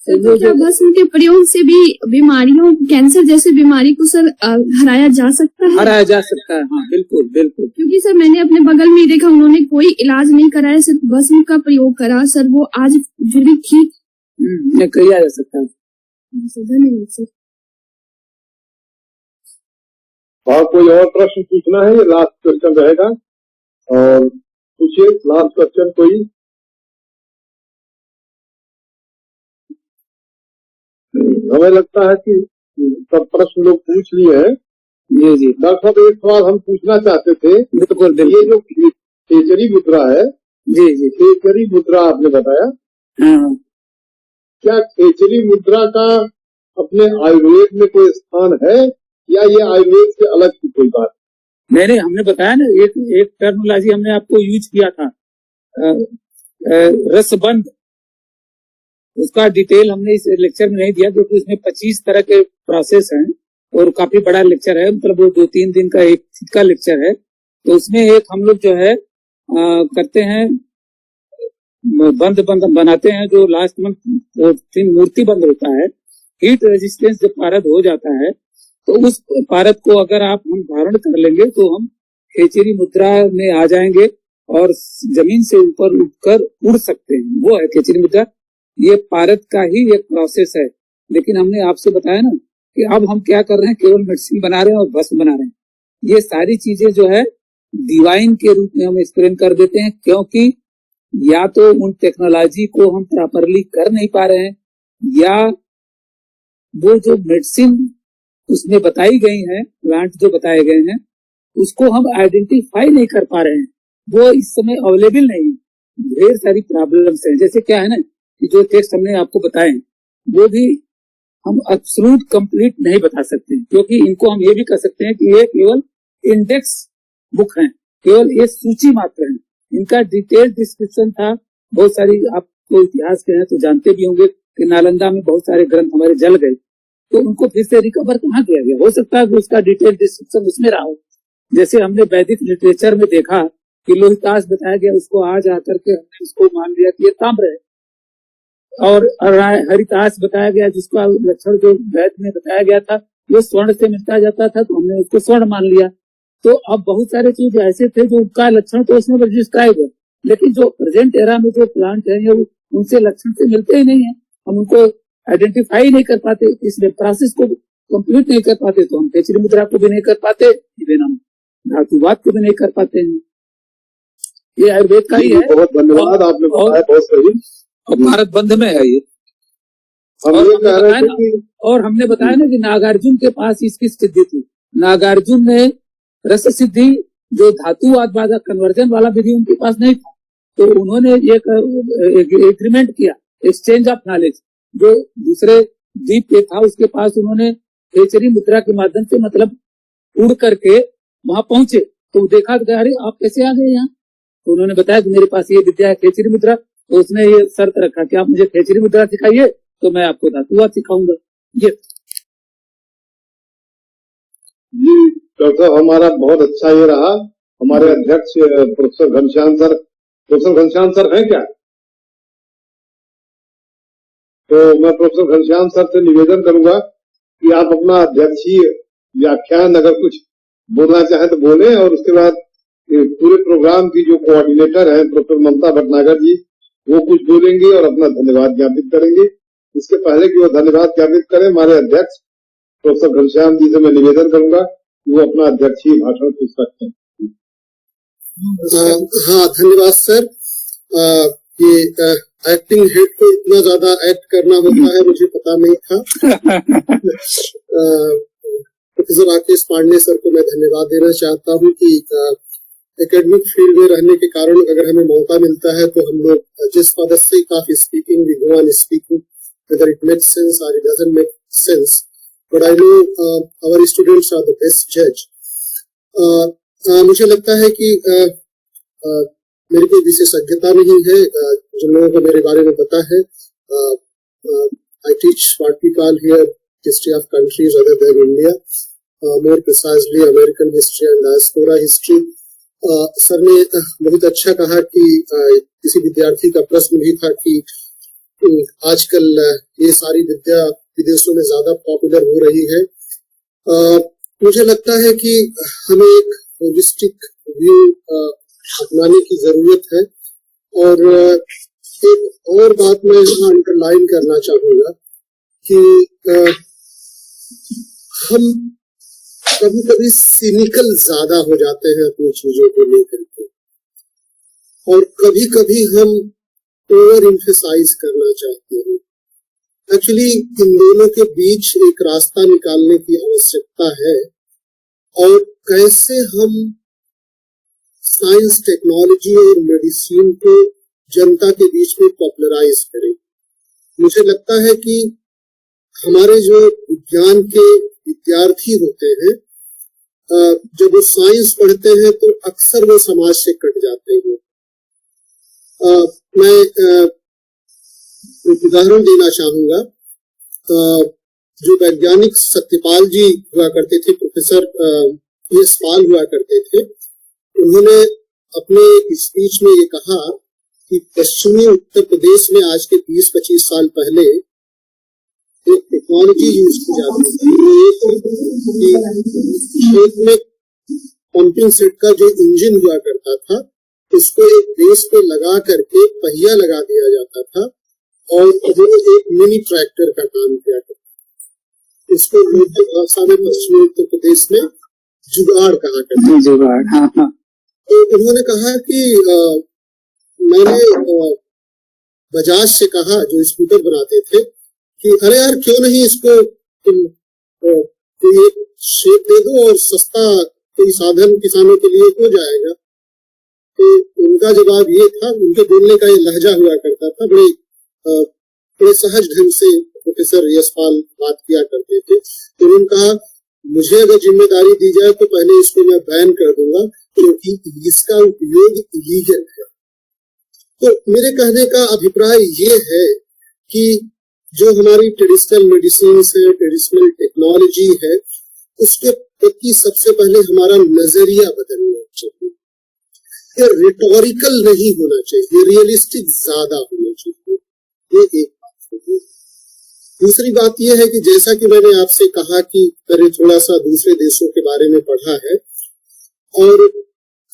तो क्या भस्म के प्रयोग से भी बीमारियों, कैंसर जैसे बीमारी को सर हराया जा सकता है?
हराया जा सकता है, हाँ बिल्कुल बिल्कुल।
क्योंकि सर मैंने अपने बगल में देखा, उन्होंने कोई इलाज नहीं कराया, सिर्फ भस्म का प्रयोग करा सर, वो आज फिर भी ठीक
किया जा सकता है।
धन्यवाद सर।
और कोई और प्रश्न पूछना है? ये लास्ट क्वेश्चन रहेगा, और पूछिए लास्ट क्वेश्चन कोई। हमें लगता है कि सब प्रश्न लोग पूछ लिए हैं।
जी जी।
डॉक्टर साहब एक सवाल हम पूछना चाहते थे।
बिल्कुल बिल्कुल।
ये जो खेचरी मुद्रा है,
जी जी,
खेचरी मुद्रा आपने बताया,
हाँ।
क्या खेचरी मुद्रा का अपने आयुर्वेद में कोई स्थान है, या ये आयुर्वेद से अलग की कोई बात?
नहीं, हमने बताया ना, एक टर्मिनोलॉजी हमने आपको यूज किया था, रसबंध। उसका डिटेल हमने इस लेक्चर में नहीं दिया क्योंकि उसमें 25 तरह के प्रोसेस हैं और काफी बड़ा लेक्चर है, मतलब वो 2-3 दिन का एक का लेक्चर है। तो उसमें एक हम लोग जो है करते हैं, बंद बनाते हैं जो लास्ट में मूर्ति बंद होता है। हीट रेजिस्टेंस जब पारद हो जाता है तो उस पारद को अगर हम धारण कर लेंगे तो हम खेचरी मुद्रा में आ जाएंगे और जमीन से ऊपर उठकर उड़ सकते हैं। वो है खेचरी मुद्रा। ये पारद का ही एक प्रोसेस है। लेकिन हमने आपसे बताया ना कि अब हम क्या कर रहे हैं, केवल मेडिसिन बना रहे हैं और भस्म बना रहे हैं। ये सारी चीजें जो है डिवाइन के रूप में हम एक्सप्लेन कर देते हैं, क्योंकि या तो उन टेक्नोलॉजी को हम प्रॉपरली कर नहीं पा रहे हैं, या वो जो मेडिसिन उसमें बताई गई है, प्लांट जो बताए गए हैं, उसको हम आइडेंटिफाई नहीं कर पा रहे हैं। वो इस समय अवेलेबल नहीं है। ढेर सारी प्रॉब्लम्स हैं। जैसे क्या है ना कि जो टेक्स्ट हमने आपको बताए वो भी हम एब्सोल्यूट कंप्लीट नहीं बता सकते, क्योंकि इनको हम ये भी कह सकते हैं कि ये केवल इंडेक्स बुक हैं, केवल ये सूची मात्र है। इनका डिटेल डिस्क्रिप्शन था। बहुत सारी, आपको इतिहास के हैं तो जानते भी होंगे कि नालंदा में बहुत सारे ग्रंथ हमारे जल गए, तो उनको फिर से रिकवर कहाँ किया गया? हो सकता है कि उसका डिटेल डिस्क्रिप्शन उसमें रहा हो। जैसे हमने वैदिक लिटरेचर में देखा कि लोहितास बताया गया, उसको आज आकर के हमने उसको मान लिया कि ये ताम्र है, और हरितास बताया गया जिसका लक्षण जो वैद में बताया गया था वो स्वर्ण से मिलता जाता था, तो हमने उसको स्वर्ण मान लिया। तो अब बहुत सारे चीज ऐसे थे जो उनका लक्षण तो उसमें रजिस्ट्राइब है, लेकिन जो प्रेजेंट एरा में जो प्लांट है ये उनसे लक्षण से मिलते ही नहीं है। हम उनको आइडेंटिफाई नहीं कर पाते, इसलिए प्रोसेस को कंप्लीट नहीं कर पाते, तो हम खेचरी मुद्रा को भी नहीं कर पाते, इवन हम धातुवाद को भी नहीं कर पाते हैं। ये आयुर्वेद का ही है।
बहुत धन्यवाद, आपने बताया बहुत सही।
और भारत बंध में है ये। और हमने बताया ना कि नागार्जुन के पास इसकी सिद्धि थी। नागार्जुन ने रस सिद्धि, जो धातुवाद वाला कन्वर्जन वाला विधि उनके पास नहीं था, तो उन्होंने एक एग्रीमेंट किया, एक्सचेंज ऑफ नॉलेज। जो दूसरे द्वीप पे था उसके पास उन्होंने खेचरी मुद्रा के माध्यम से, मतलब उड़ करके वहां पहुंचे, तो देखा कि अरे आप कैसे आ गए यहाँ? तो उन्होंने बताया कि मेरे पास ये विद्या है खेचरी मुद्रा। तो उसने ये शर्त रखा कि आप मुझे खेचरी मुद्रा सिखाइए तो मैं आपको धातुवाद सिखाऊंगा। ये
जी डॉक्टर साहब, हमारा बहुत अच्छा ये रहा। हमारे अध्यक्ष professor Ghanshyam sir, professor Ghanshyam sir हैं क्या? तो मैं प्रोफेसर घनश्याम सर से निवेदन करूंगा कि आप अपना अध्यक्षीय व्याख्यान अगर कुछ बोलना चाहें तो बोले, और उसके बाद पूरे प्रोग्राम की जो कोऑर्डिनेटर है प्रोफेसर ममता भटनागर जी, वो कुछ बोलेंगे और अपना धन्यवाद ज्ञापित करेंगे। इसके पहले कि वो धन्यवाद ज्ञापित करें, हमारे अध्यक्ष प्रोफेसर घनश्याम जी से मैं निवेदन करूंगा कि वो अपना अध्यक्षीय भाषण पूछ सकते हैं।
हाँ, धन्यवाद सर। ये एक्टिंग हेड को इतना ज्यादा एक्ट करना होता है मुझे पता नहीं था। प्रोफेसर राकेश पांडे सर को मैं धन्यवाद देना चाहता हूँ कि एकेडमिक फील्ड में रहने के कारण अगर हमें मौका मिलता है तो हम लोग जिस policy of speaking we go on speaking whether it makes sense or it doesn't make sense, but I know our students are the best judge. मुझे लगता है कि मेरी कोई विशेषज्ञता नहीं है। जिन लोगों को मेरे बारे में पता है, I teach what we call here history of countries other than India, more precisely American history and diaspora history. Sir ने बहुत अच्छा कहा कि किसी विद्यार्थी का प्रश्न भी था कि आजकल ये सारी विद्या विदेशों में ज्यादा पॉपुलर हो रही है। मुझे लगता है कि हमें एक होलिस्टिक व्यू अपनाने की जरूरत है। और एक और बात मैं यहाँ अंडरलाइन करना चाहूंगा कि हम कभी कभी सिनिकल ज्यादा हो जाते हैं अपनी चीजों को लेकर के, और कभी कभी हम ओवर एम्फसाइज करना चाहते हैं। एक्चुअली इन दोनों के बीच एक रास्ता निकालने की आवश्यकता है, और कैसे हम साइंस, टेक्नोलॉजी और मेडिसिन को जनता के बीच में पॉपुलराइज करें। मुझे लगता है कि हमारे जो विज्ञान के विद्यार्थी होते हैं, जब वो साइंस पढ़ते हैं तो अक्सर वो समाज से कट जाते हैं। मैं एक उदाहरण देना चाहूंगा। जो वैज्ञानिक सत्यपाल जी हुआ करते थे, प्रोफेसर एस पाल हुआ करते थे, उन्होंने अपने स्पीच में ये कहा कि पश्चिमी उत्तर प्रदेश में आज के 20-25 साल पहले एक टेक्नोलॉजी यूज की जाती थी। खेत में पंपिंग सेट का जो इंजन हुआ करता था, उसको एक बेस पे लगा करके पहिया लगा दिया जाता था और वो एक मिनी ट्रैक्टर का काम किया करता था। इसको लोकल भाषा में पश्चिमी उत्तर प्रदेश में जुगाड़ कहा करते हैं।
जुगाड़, हाँ हाँ।
तो उन्होंने कहा कि मैंने बजाज से कहा, जो स्कूटर बनाते थे, कि अरे यार क्यों नहीं इसको तुम कोई एक शेप दे दो और सस्ता कोई साधन किसानों के लिए हो जाएगा। तो उनका जवाब ये था, उनके बोलने का ये लहजा हुआ करता था, बड़े सहज ढंग से प्रोफेसर यशपाल बात किया करते थे। तो उन्होंने कहा, मुझे अगर जिम्मेदारी दी जाए तो पहले इसको मैं बैन कर दूंगा, क्योंकि इसका उपयोग इलीगल है। तो मेरे कहने का अभिप्राय ये है कि जो हमारी ट्रेडिशनल मेडिसिन है, ट्रेडिशनल टेक्नोलॉजी है, उसके प्रति सबसे पहले हमारा नजरिया बदलना चाहिए। ये रिटोरिकल नहीं होना चाहिए, रियलिस्टिक ज्यादा होना चाहिए। ये एक बात है। दूसरी बात यह है कि जैसा कि मैंने आपसे कहा कि मैंने थोड़ा सा दूसरे देशों के बारे में पढ़ा है, और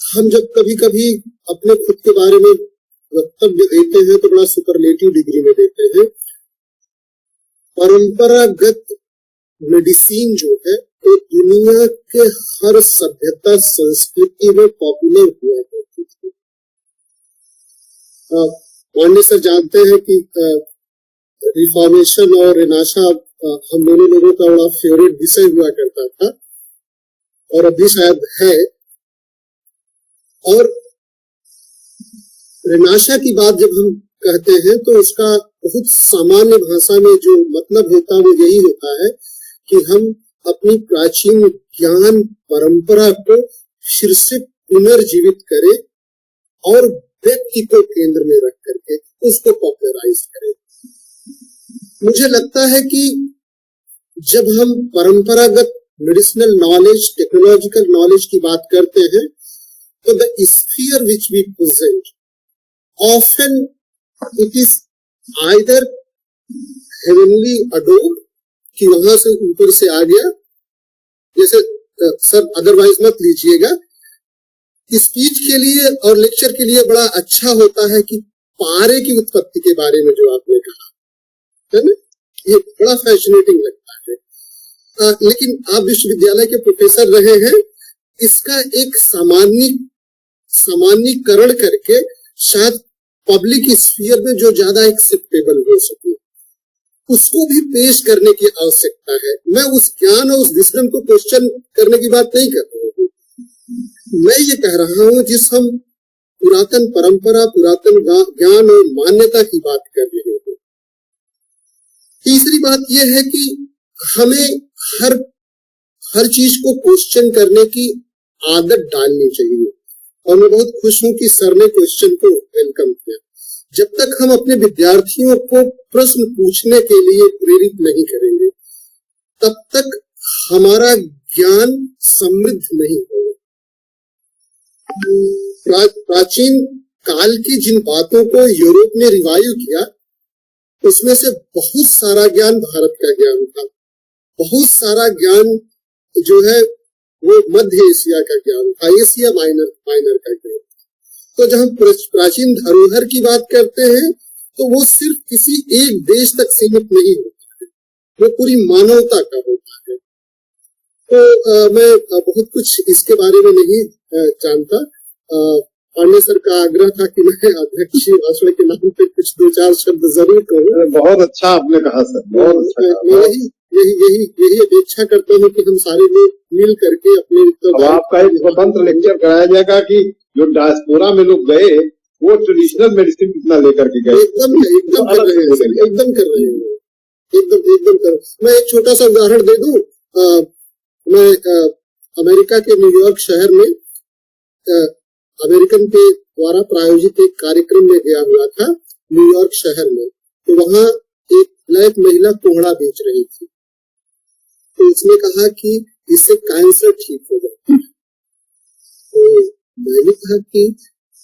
हम जब कभी कभी अपने खुद के बारे में वक्तव्य देते हैं तो बड़ा सुपरलेटिव डिग्री में देते हैं। परंपरागत मेडिसिन जो है वो दुनिया के हर सभ्यता संस्कृति में पॉपुलर हुआ करती थी। पांडे सर जानते हैं कि रिफॉर्मेशन और रेनाशा हम दोनों लोगों का बड़ा फेवरेट विषय हुआ करता था, और अभी शायद है। और रेनाशा की बात जब हम कहते हैं तो उसका बहुत सामान्य भाषा में जो मतलब होता है वो यही होता है कि हम अपनी प्राचीन ज्ञान परंपरा को फिर से पुनर्जीवित करें और व्यक्ति को केंद्र में रख करके उसको पॉपुलराइज करें। मुझे लगता है कि जब हम परंपरागत मेडिसिनल नॉलेज, टेक्नोलॉजिकल नॉलेज की बात करते हैं, तो the sphere which we present often it is either heavenly adored कि वहां से ऊपर से आ गया, जैसे सर अदरवाइज मत लीजिएगा, स्पीच के लिए और लेक्चर के लिए बड़ा अच्छा होता है कि पारे की उत्पत्ति के बारे में जो आपने कहा है ना, ये बड़ा फैसिनेटिंग लगता है। लेकिन आप विश्वविद्यालय के प्रोफेसर रहे हैं, इसका एक सामान्यीकरण करके शायद पब्लिक स्फीयर में जो ज्यादा एक्सेप्टेबल हो सके उसको भी पेश करने की आवश्यकता है। मैं उस ज्ञान और उस विजडम को क्वेश्चन करने की बात नहीं कर रहा हूँ, मैं ये कह रहा हूँ जिस हम पुरातन परंपरा, पुरातन ज्ञान और मान्यता की बात कर रहे हैं। तीसरी बात यह है कि हमें हर चीज को क्वेश्चन करने की आदत डालनी चाहिए, और मैं बहुत खुश हूं कि सर ने क्वेश्चन को वेलकम किया। जब तक हम अपने विद्यार्थियों को प्रश्न पूछने के लिए प्रेरित नहीं करेंगे, तब तक हमारा ज्ञान समृद्ध नहीं होगा। प्राचीन काल की जिन बातों को यूरोप ने रिवाइव किया, उसमें से बहुत सारा ज्ञान भारत का ज्ञान था, बहुत सारा ज्ञान जो है वो मध्य एशिया का ज्ञान था, एशिया माइनर का ज्ञान। तो जब हम प्राचीन धरोहर की बात करते हैं तो वो सिर्फ किसी एक देश तक सीमित नहीं होता है, वो पूरी मानवता का होता है। तो मैं बहुत कुछ इसके बारे में नहीं जानता। पांडे सर का आग्रह था कि मैं अध्यक्ष भाषण के नाम पे कुछ 2-4 शब्द जरूर कहूँ।
बहुत अच्छा आपने कहा सर, बहुत अच्छा।
यही अपेक्षा करता हूँ कि हम सारे लोग मिल करके अपने
आपका एक स्वतंत्र लेक्चर कराया जाएगा कि जो डायस्पोरा में लोग गए वो ट्रेडिशनल मेडिसिन कितना लेकर के गए। एकदम कर रहे हैं। मैं एक छोटा सा उदाहरण दे दूं। मैं अमेरिका के न्यूयॉर्क शहर में अमेरिकन के द्वारा प्रायोजित एक कार्यक्रम में गया हुआ था न्यूयॉर्क शहर में।
तो वहाँ एक महिला कोहड़ा बेच रही थी, तो उसने कहा कि इससे कैंसर ठीक होगा। तो मैंने कहा कि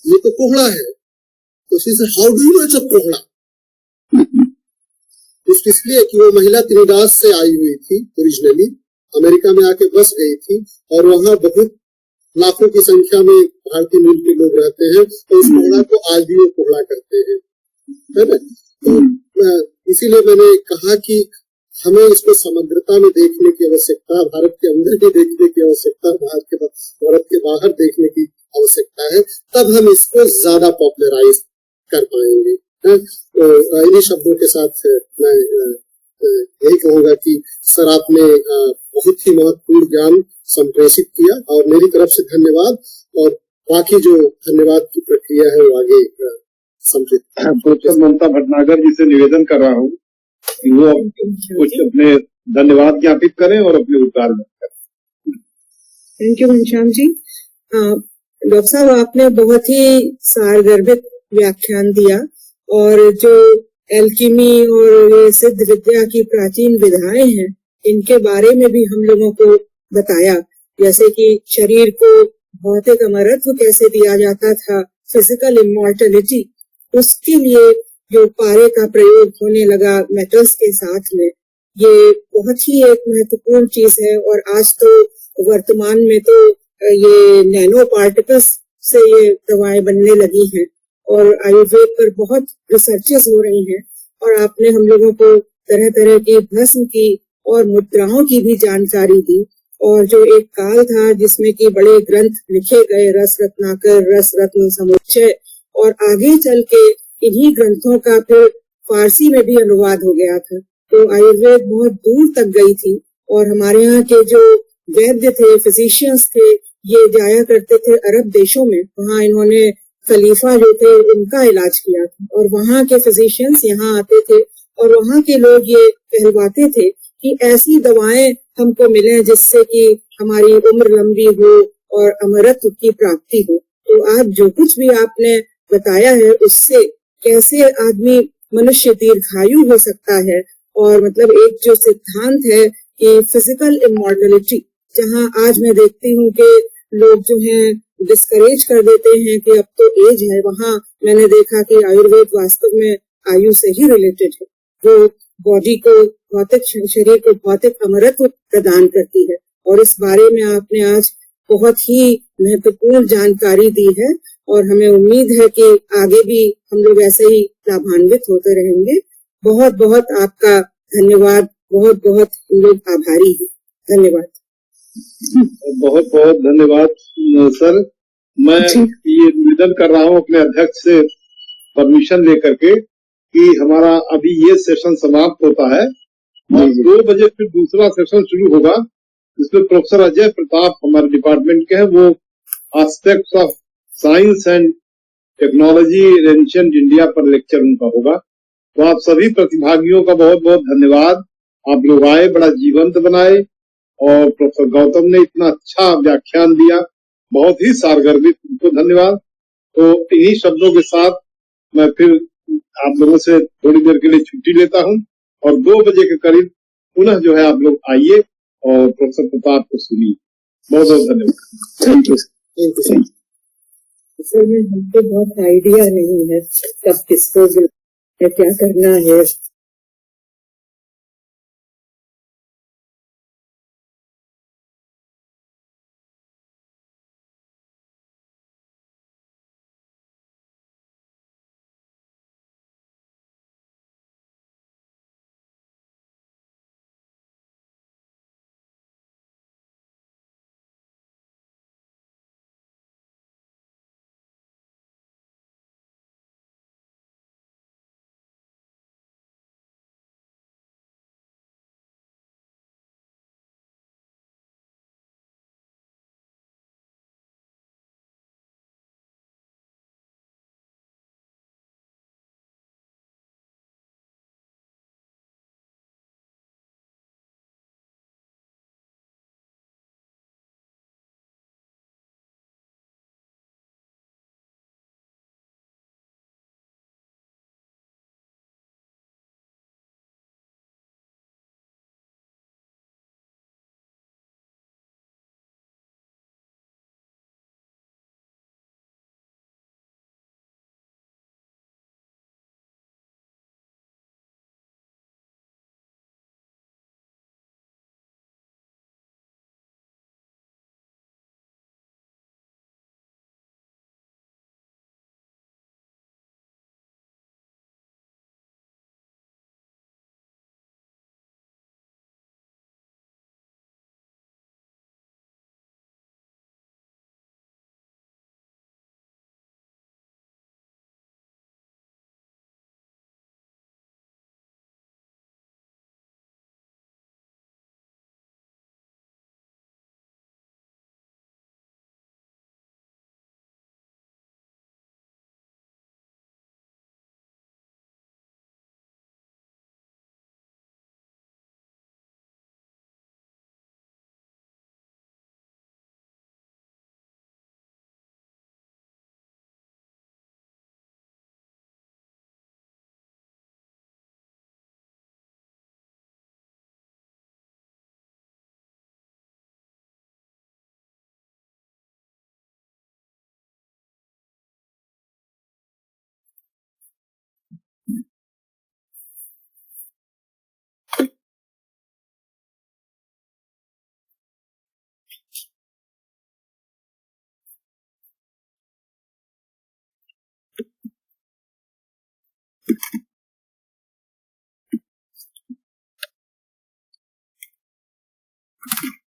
ये तो कोहड़ा है। तो how do you know it's a कोहड़ा? इसलिए कि वो महिला त्रिनिदाद से आई हुई थी, ओरिजिनली अमेरिका में आके बस गई थी, और वहाँ बहुत लाखों की संख्या में भारतीय मूल के लोग रहते हैं, तो उस कोहड़ा को आज भी वो कोहड़ा करते हैं, है ना? तो इसीलिए मैंने कहा कि हमें इसको समग्रता में देखने की आवश्यकता, भारत के अंदर भी देखने की आवश्यकता, भारत के बाहर देखने की आवश्यकता है, तब हम इसको ज्यादा पॉपुलराइज कर पाएंगे। तो इन्हीं शब्दों के साथ मैं यही कहूँगा कि सर आपने बहुत ही महत्वपूर्ण ज्ञान संप्रेषित किया, और मेरी तरफ से धन्यवाद, और बाकी जो धन्यवाद की प्रक्रिया है वो आगे
प्रोफेसर ममता भटनागर जी से निवेदन कर रहा हूँ कि वो कुछ अपने धन्यवाद ज्ञापित करें और अपने विचार व्यक्त करें।
Thank you Ghanshyam ji. Doctor साहब, आपने बहुत ही सारगर्भित व्याख्यान दिया, और जो एल्कीमी और ये सिद्ध विद्या की प्राचीन विधाएं हैं, इनके बारे में भी हम लोगों को बताया, जैसे कि शरीर को भौतिक अमरत्व कैसे दिया जाता था, फिजिकल इमॉर्टलिटी, उसके लिए जो पारे का प्रयोग होने लगा मेटल्स के साथ में, ये बहुत ही एक महत्वपूर्ण चीज है। और आज तो वर्तमान में तो ये नैनो पार्टिकल्स से ये दवाएं बनने लगी हैं, और आयुर्वेद पर बहुत रिसर्चेस हो रही हैं, और आपने हम लोगों को तरह तरह की भस्म की और मुद्राओं की भी जानकारी दी। और जो एक काल था जिसमें कि बड़े ग्रंथ लिखे गए, रस रत्नाकर, रस रत्न समुच्चय, और आगे चल के इन्हीं ग्रंथों का फिर फारसी में भी अनुवाद हो गया था। तो आयुर्वेद बहुत दूर तक गई थी, और हमारे यहाँ के जो वैद्य थे, फिजिशियंस थे, ये जाया करते थे अरब देशों में, वहाँ इन्होंने खलीफा जो थे उनका इलाज किया था, और वहाँ के फिजिशियंस यहाँ आते थे, और वहाँ के लोग ये कहलवाते थे कि ऐसी दवाएं हमको मिले जिससे कि हमारी उम्र लंबी हो और अमरत्व की प्राप्ति हो। तो आज जो कुछ भी आपने बताया है, उससे कैसे आदमी मनुष्य दीर्घायु हो सकता है, और मतलब एक जो सिद्धांत है कि फिजिकल इमॉर्टलिटी, जहाँ आज मैं देखती हूँ कि लोग जो हैं डिस्करेज कर देते हैं कि अब तो एज है, वहाँ मैंने देखा कि आयुर्वेद वास्तव में आयु से ही रिलेटेड है। वो बॉडी को, भौतिक शरीर को भौतिक अमरत्व प्रदान करती है, और इस बारे में आपने आज बहुत ही महत्वपूर्ण जानकारी दी है, और हमें उम्मीद है कि आगे भी हम लोग ऐसे ही लाभान्वित होते रहेंगे। बहुत बहुत आपका धन्यवाद, बहुत बहुत हम लोग आभारी हैं। धन्यवाद।
बहुत बहुत धन्यवाद सर। मैं ये निवेदन कर रहा हूँ अपने अध्यक्ष से परमिशन लेकर के कि हमारा अभी ये सेशन समाप्त होता है, और 2 बजे फिर दूसरा सेशन शुरू होगा, जिसमें प्रोफेसर अजय प्रताप हमारे डिपार्टमेंट के हैं, वो aspects of science and technology in ancient India पर लेक्चर उनका होगा। तो आप सभी प्रतिभागियों का बहुत बहुत धन्यवाद। आप लोग आए, बड़ा जीवंत बनाए, और प्रोफेसर गौतम ने इतना अच्छा व्याख्यान दिया, बहुत ही सारगर्भित, उनको धन्यवाद। तो इन्हीं शब्दों के साथ मैं फिर आप लोगों से थोड़ी देर के लिए छुट्टी लेता हूँ, और 2 बजे के करीब पुनः जो है आप लोग आइए और प्रोफेसर प्रताप को सुनिए। बहुत बहुत धन्यवाद।
Thank you.
सर, हमको बहुत आइडिया नहीं है कब किसको क्या करना है।
है।